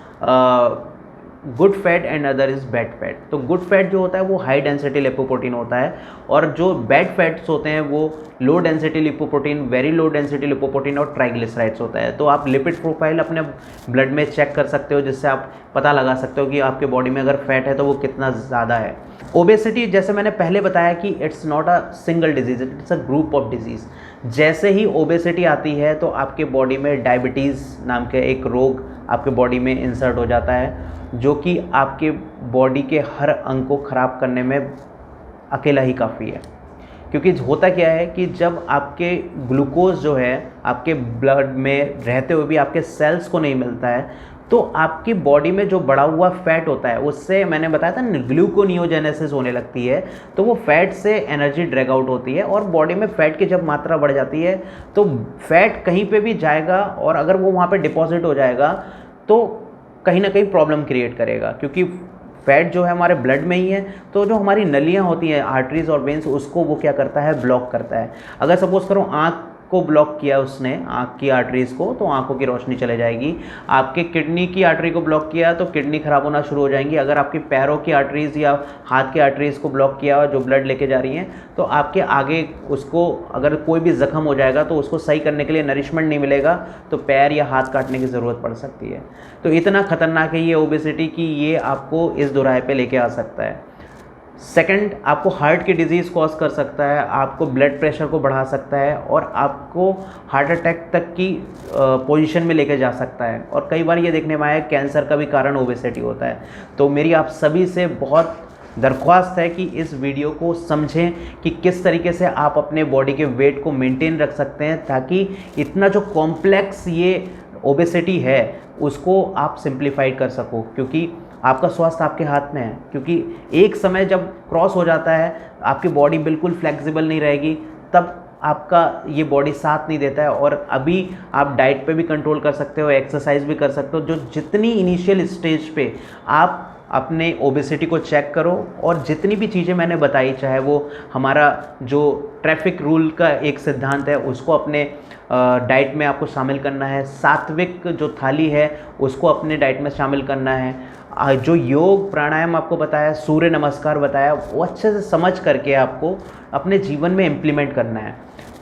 good fat and other is bad fat. तो गुड फैट जो होता है वो हाई डेंसिटी लिपोप्रोटीन होता है, और जो बैड फैट्स होते हैं वो low density lipoprotein, very low density lipoprotein और ट्राइग्लिसराइड्स होता है। तो आप लिपिड प्रोफाइल अपने ब्लड में चेक कर सकते हो, जिससे आप पता लगा सकते हो कि आपके बॉडी में अगर फैट है तो वो कितना ज़्यादा है। ओबेसिटी, जैसे मैंने पहले बताया कि it's not a single disease, it's a group of disease. जैसे ही ओबेसिटी आती है तो आपके बॉडी में डायबिटीज़ नाम के एक रोग आपके बॉडी में इंसर्ट हो जाता है, जो कि आपके बॉडी के हर अंग को ख़राब करने में अकेला ही काफ़ी है। क्योंकि होता क्या है कि जब आपके ग्लूकोज जो है आपके ब्लड में रहते हुए भी आपके सेल्स को नहीं मिलता है, तो आपकी बॉडी में जो बढ़ा हुआ फैट होता है उससे, मैंने बताया था, ग्लूकोनियोजेनेसिस होने लगती है। तो वो फैट से एनर्जी ड्रैग आउट होती है, और बॉडी में फ़ैट की जब मात्रा बढ़ जाती है तो फैट कहीं पे भी जाएगा, और अगर वो वहाँ पे डिपॉजिट हो जाएगा तो कहीं ना कहीं प्रॉब्लम क्रिएट करेगा। क्योंकि फैट जो है हमारे ब्लड में ही है, तो जो हमारी नलियाँ होती हैं, आर्टरीज और वेन्स, उसको वो क्या करता है, ब्लॉक करता है। अगर सपोज़ करो आँख को ब्लॉक किया उसने, आँख की आर्टरीज को, तो आँखों की रोशनी चले जाएगी। आपके किडनी की आर्टरी को ब्लॉक किया तो किडनी ख़राब होना शुरू हो जाएंगी। अगर आपके पैरों की आर्टरीज या हाथ की आर्टरीज को ब्लॉक किया जो ब्लड लेके जा रही हैं, तो आपके आगे उसको अगर कोई भी ज़ख्म हो जाएगा तो उसको सही करने के लिए नरिशमेंट नहीं मिलेगा, तो पैर या हाथ काटने की ज़रूरत पड़ सकती है। तो इतना ख़तरनाक है ये ओबेसिटी कि ये आपको इस दोराहे पे लेके आ सकता है। सेकंड, आपको हार्ट की डिजीज़ कॉज कर सकता है, आपको ब्लड प्रेशर को बढ़ा सकता है, और आपको हार्ट अटैक तक की पोजीशन में लेके जा सकता है। और कई बार ये देखने में आया है कैंसर का भी कारण ओबेसिटी होता है। तो मेरी आप सभी से बहुत दरख्वास्त है कि इस वीडियो को समझें कि किस तरीके से आप अपने बॉडी के वेट को मेंटेन रख सकते हैं, ताकि इतना जो कॉम्प्लेक्स ये ओबेसिटी है उसको आप सिंप्लीफाइड कर सको। क्योंकि आपका स्वास्थ्य आपके हाथ में है। क्योंकि एक समय जब क्रॉस हो जाता है, आपकी बॉडी बिल्कुल फ्लेक्सिबल नहीं रहेगी, तब आपका ये बॉडी साथ नहीं देता है। और अभी आप डाइट पे भी कंट्रोल कर सकते हो, एक्सरसाइज भी कर सकते हो। जो जितनी इनिशियल स्टेज पे आप अपने ओबेसिटी को चेक करो, और जितनी भी चीज़ें मैंने बताई, चाहे वो हमारा जो ट्रैफिक रूल का एक सिद्धांत है उसको अपने डाइट में आपको शामिल करना है, सात्विक जो थाली है उसको अपने डाइट में शामिल करना है, जो योग प्राणायाम आपको बताया, सूर्य नमस्कार बताया, वो अच्छे से समझ करके आपको अपने जीवन में इम्प्लीमेंट करना है।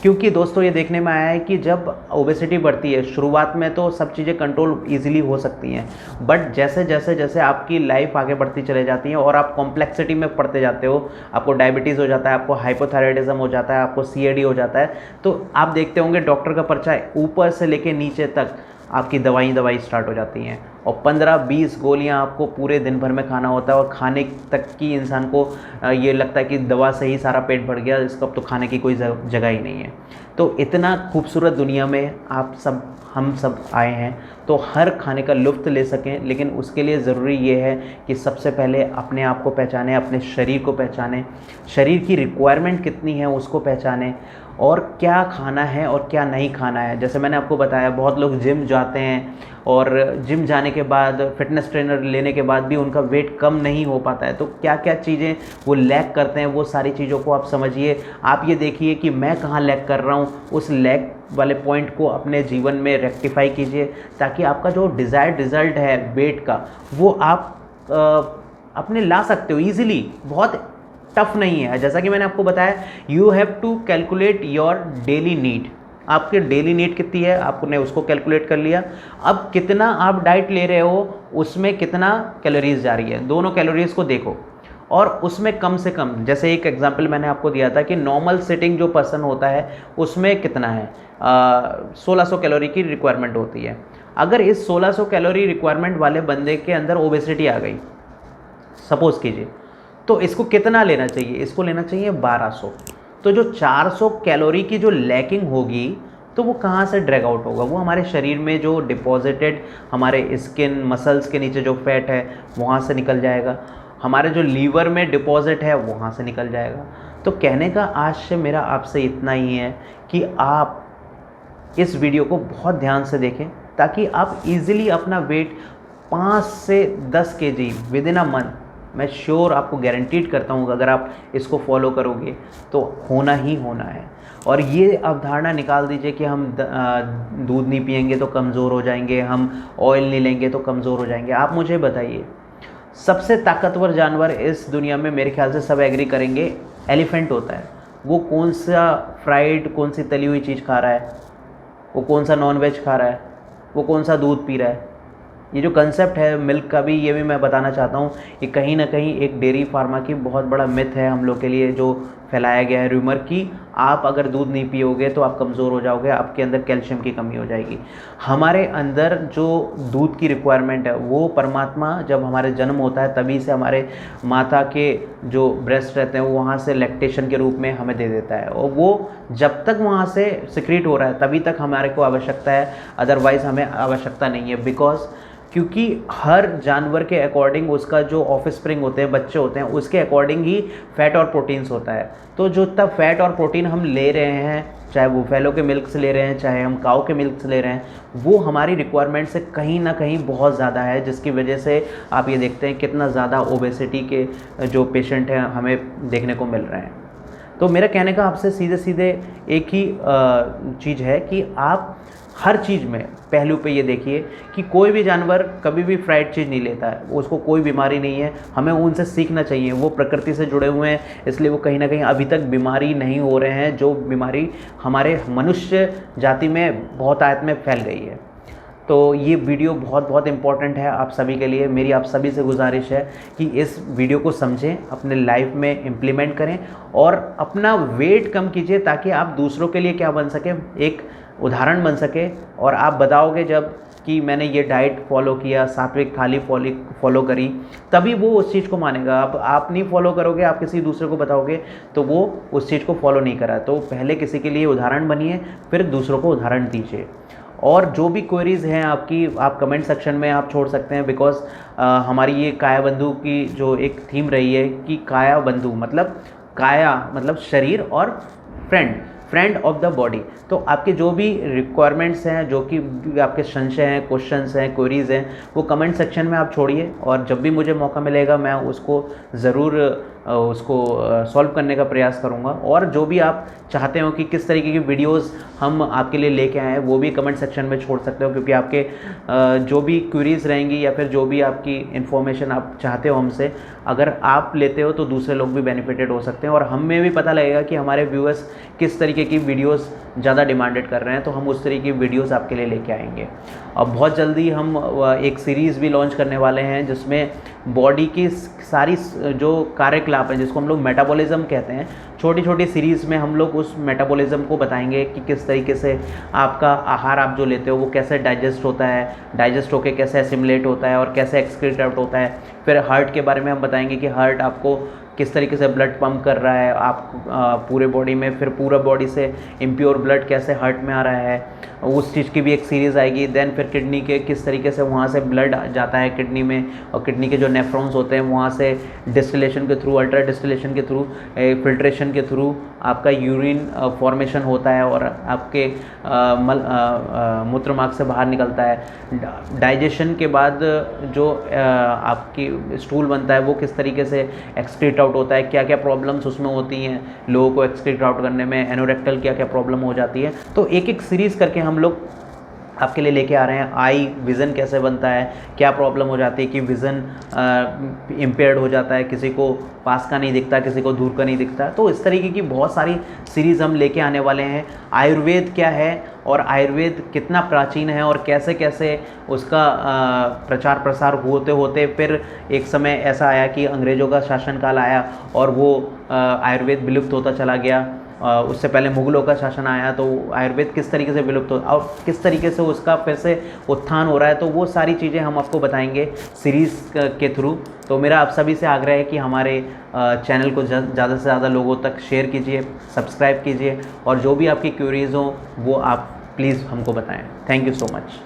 क्योंकि दोस्तों ये देखने में आया है कि जब ओबेसिटी बढ़ती है, शुरुआत में तो सब चीज़ें कंट्रोल ईजिली हो सकती हैं, बट जैसे जैसे जैसे आपकी लाइफ आगे बढ़ती चले जाती है और आप कॉम्प्लेक्सिटी में पढ़ते जाते हो, आपको डायबिटीज़ हो जाता है, आपको हाइपोथायराइडिज्म हो जाता है, आपको सीएडी हो जाता है, तो आप देखते होंगे डॉक्टर का पर्चा ऊपर से लेके नीचे तक आपकी दवाई स्टार्ट हो जाती हैं और 15-20 गोलियां आपको पूरे दिन भर में खाना होता है और खाने तक की इंसान को ये लगता है कि दवा से ही सारा पेट भर गया, इसका अब तो खाने की कोई जगह ही नहीं है। तो इतना खूबसूरत दुनिया में हम सब आए हैं, तो हर खाने का लुत्फ़ ले सकें, लेकिन उसके लिए ज़रूरी ये है कि सबसे पहले अपने आप को पहचानें, अपने शरीर को पहचानें, शरीर की रिक्वायरमेंट कितनी है उसको पहचानें और क्या खाना है और क्या नहीं खाना है। जैसे मैंने आपको बताया, बहुत लोग जिम जाते हैं और जिम जाने के बाद, फिटनेस ट्रेनर लेने के बाद भी उनका वेट कम नहीं हो पाता है। तो क्या क्या चीज़ें वो लैग करते हैं, वो सारी चीज़ों को आप समझिए। आप ये देखिए कि मैं कहाँ लैग कर रहा हूँ, उस लैग वाले पॉइंट को अपने जीवन में रेक्टिफाई कीजिए, ताकि आपका जो डिज़ायर्ड रिज़ल्ट है वेट का, वो आप अपने ला सकते हो ईज़िली। बहुत टफ नहीं है। जैसा कि मैंने आपको बताया, you have to calculate your daily need. आपके डेली नीड कितनी है, आपने उसको कैलकुलेट कर लिया। अब कितना आप डाइट ले रहे हो, उसमें कितना कैलोरीज जा रही है, दोनों कैलोरीज को देखो और उसमें कम से कम, जैसे एक एग्जांपल मैंने आपको दिया था कि नॉर्मल सिटिंग जो पर्सन होता है उसमें कितना है, 1600 कैलोरी की रिक्वायरमेंट होती है। अगर इस 1600 कैलोरी रिक्वायरमेंट वाले बंदे के अंदर ओबेसिटी आ गई, सपोज कीजिए, तो इसको कितना लेना चाहिए, इसको लेना चाहिए 1200। तो जो 400 कैलोरी की जो लैकिंग होगी, तो वो कहाँ से ड्रैग आउट होगा, वो हमारे शरीर में जो डिपॉजिटेड हमारे स्किन मसल्स के नीचे जो फैट है वहाँ से निकल जाएगा, हमारे जो लीवर में डिपॉजिट है वहाँ से निकल जाएगा। तो कहने का आज से मेरा आपसे इतना ही है कि आप इस वीडियो को बहुत ध्यान से देखें, ताकि आप इजीली अपना वेट 5 से 10 KG with in a month, मैं श्योर आपको गारंटीड करता हूँ, अगर आप इसको फॉलो करोगे तो होना ही होना है। और ये अवधारणा निकाल दीजिए कि हम दूध नहीं पिएंगे तो कमज़ोर हो जाएंगे, हम ऑयल नहीं लेंगे तो कमज़ोर हो जाएंगे। आप मुझे बताइए, सबसे ताकतवर जानवर इस दुनिया में, मेरे ख्याल से सब एग्री करेंगे, एलिफेंट होता है। वो कौन सा फ्राइड, कौन सी तली हुई चीज़ खा रहा है, वो कौन सा नॉन वेज खा रहा है, वो कौन सा दूध पी रहा है। ये जो कंसेप्ट है मिल्क का भी, ये भी मैं बताना चाहता हूँ कि कहीं ना कहीं एक डेयरी फार्मा की बहुत बड़ा मिथ है हम लोग के लिए, जो फैलाया गया है रूमर कि आप अगर दूध नहीं पियोगे तो आप कमज़ोर हो जाओगे, आपके अंदर कैल्शियम की कमी हो जाएगी। हमारे अंदर जो दूध की रिक्वायरमेंट है, वो परमात्मा जब हमारे जन्म होता है तभी से हमारे माता के जो ब्रेस्ट रहते हैं वहाँ से लैक्टेशन के रूप में हमें दे देता है, और वो जब तक वहाँ से सिक्रीट हो रहा है तभी तक हमारे को आवश्यकता है, अदरवाइज़ हमें आवश्यकता नहीं है। बिकॉज क्योंकि हर जानवर के अकॉर्डिंग उसका जो ऑफस्प्रिंग होते हैं, बच्चे होते हैं, उसके अकॉर्डिंग ही फैट और प्रोटीन्स होता है। तो जो इतना फैट और प्रोटीन हम ले रहे हैं, चाहे वो फैलो के मिल्क से ले रहे हैं, चाहे हम काऊ के मिल्क से ले रहे हैं, वो हमारी रिक्वायरमेंट से कहीं ना कहीं बहुत ज़्यादा है, जिसकी वजह से आप ये देखते हैं कितना ज़्यादा ओबेसिटी के जो पेशेंट हैं हमें देखने को मिल रहे हैं। तो मेरा कहने का आपसे सीधे सीधे एक ही चीज़ है कि आप हर चीज़ में पहलू पे ये देखिए कि कोई भी जानवर कभी भी फ्राइड चीज़ नहीं लेता है, उसको कोई बीमारी नहीं है। हमें उनसे सीखना चाहिए, वो प्रकृति से जुड़े हुए हैं, इसलिए वो कहीं ना कहीं अभी तक बीमारी नहीं हो रहे हैं, जो बीमारी हमारे मनुष्य जाति में बहुत आयत में फैल गई है। तो ये वीडियो बहुत बहुत इम्पॉर्टेंट है आप सभी के लिए। मेरी आप सभी से गुजारिश है कि इस वीडियो को समझें, अपने लाइफ में इम्प्लीमेंट करें और अपना वेट कम कीजिए, ताकि आप दूसरों के लिए क्या बन सके, एक उदाहरण बन सके। और आप बताओगे जब कि मैंने ये डाइट फॉलो किया, सात्विक थाली फॉलो करी, तभी वो उस चीज़ को मानेगा। अब आप नहीं फॉलो करोगे, आप किसी दूसरे को बताओगे तो वो उस चीज़ को फॉलो नहीं करा। तो पहले किसी के लिए उदाहरण बनिए, फिर दूसरों को उदाहरण दीजिए। और जो भी क्वेरीज़ हैं आपकी, आप कमेंट सेक्शन में आप छोड़ सकते हैं। बिकॉज हमारी ये काया बंधु की जो एक थीम रही है कि काया बंधु मतलब काया मतलब शरीर और फ्रेंड ऑफ द बॉडी। तो आपके जो भी रिक्वायरमेंट्स हैं, जो कि आपके संशय हैं, क्वेश्चंस हैं, क्वेरीज़ हैं, वो कमेंट सेक्शन में आप छोड़िए, और जब भी मुझे मौका मिलेगा मैं उसको ज़रूर उसको सॉल्व करने का प्रयास करूँगा। और जो भी आप चाहते हो कि किस तरीके की वीडियोस हम आपके लिए लेके आए हैं वो भी कमेंट सेक्शन में छोड़ सकते हो, क्योंकि आपके जो भी क्वेरीज रहेंगी या फिर जो भी आपकी इन्फॉर्मेशन आप चाहते हो हमसे, अगर आप लेते हो तो दूसरे लोग भी बेनिफिटेड हो सकते हैं और हमें भी पता लगेगा कि हमारे व्यूअर्स किस तरीके की वीडियोस ज़्यादा डिमांडेड कर रहे हैं, तो हम उस तरीके की वीडियोस आपके लिए लेके आएंगे। अब बहुत जल्दी हम एक सीरीज़ भी लॉन्च करने वाले हैं जिसमें बॉडी की सारी जो कार्यकलाप हैं जिसको हम लोग मेटाबॉलिज्म कहते हैं, छोटी छोटी सीरीज़ में हम लोग उस मेटाबॉलिज्म को बताएंगे कि किस तरीके से आपका आहार आप जो लेते हो वो कैसे डाइजेस्ट होता है, डाइजेस्ट होकर कैसे एसिमुलेट होता है और कैसे एक्सक्रीट आउट होता है। फिर हार्ट के बारे में हम बताएंगे कि हार्ट आपको किस तरीके से ब्लड पंप कर रहा है आप पूरे बॉडी में, फिर पूरा बॉडी से इम्प्योर ब्लड कैसे हार्ट में आ रहा है, उस चीज़ की भी एक सीरीज़ आएगी। देन फिर किडनी के किस तरीके से वहाँ से ब्लड जाता है किडनी में, और किडनी के जो नेफ्रॉन्स होते हैं वहाँ से डिस्टिलेशन के थ्रू, अल्ट्रा डिस्टिलेशन के थ्रू, फिल्ट्रेशन के थ्रू आपका यूरिन फॉर्मेशन होता है और आपके मूत्र मार्ग से बाहर निकलता है। डाइजेशन के बाद जो आपकी स्टूल बनता है वो किस तरीके से एक्सक्रीट आउट होता है, क्या क्या प्रॉब्लम्स उसमें होती हैं लोगों को एक्सक्रीट आउट करने में, एनोरेक्टल क्या क्या प्रॉब्लम हो जाती है। तो एक एक सीरीज़ करके हम लोग आपके लिए लेके आ रहे हैं। आई विज़न कैसे बनता है, क्या प्रॉब्लम हो जाती है कि विज़न इम्पेयर्ड हो जाता है, किसी को पास का नहीं दिखता, किसी को दूर का नहीं दिखता। तो इस तरीके की बहुत सारी सीरीज़ हम लेके आने वाले हैं। आयुर्वेद क्या है और आयुर्वेद कितना प्राचीन है और कैसे कैसे उसका प्रचार प्रसार होते होते फिर एक समय ऐसा आया कि अंग्रेज़ों का शासनकाल आया और वो आयुर्वेद विलुप्त होता चला गया। उससे पहले मुग़लों का शासन आया तो आयुर्वेद किस तरीके से विलुप्त हो और किस तरीके से उसका फिर से उत्थान हो रहा है, तो वो सारी चीज़ें हम आपको बताएंगे सीरीज़ के थ्रू। तो मेरा आप सभी से आग्रह है कि हमारे चैनल को ज़्यादा से ज़्यादा लोगों तक शेयर कीजिए, सब्सक्राइब कीजिए और जो भी आपकी क्वेरीज़ हों वो आप प्लीज़ हमको बताएं। Thank you so much.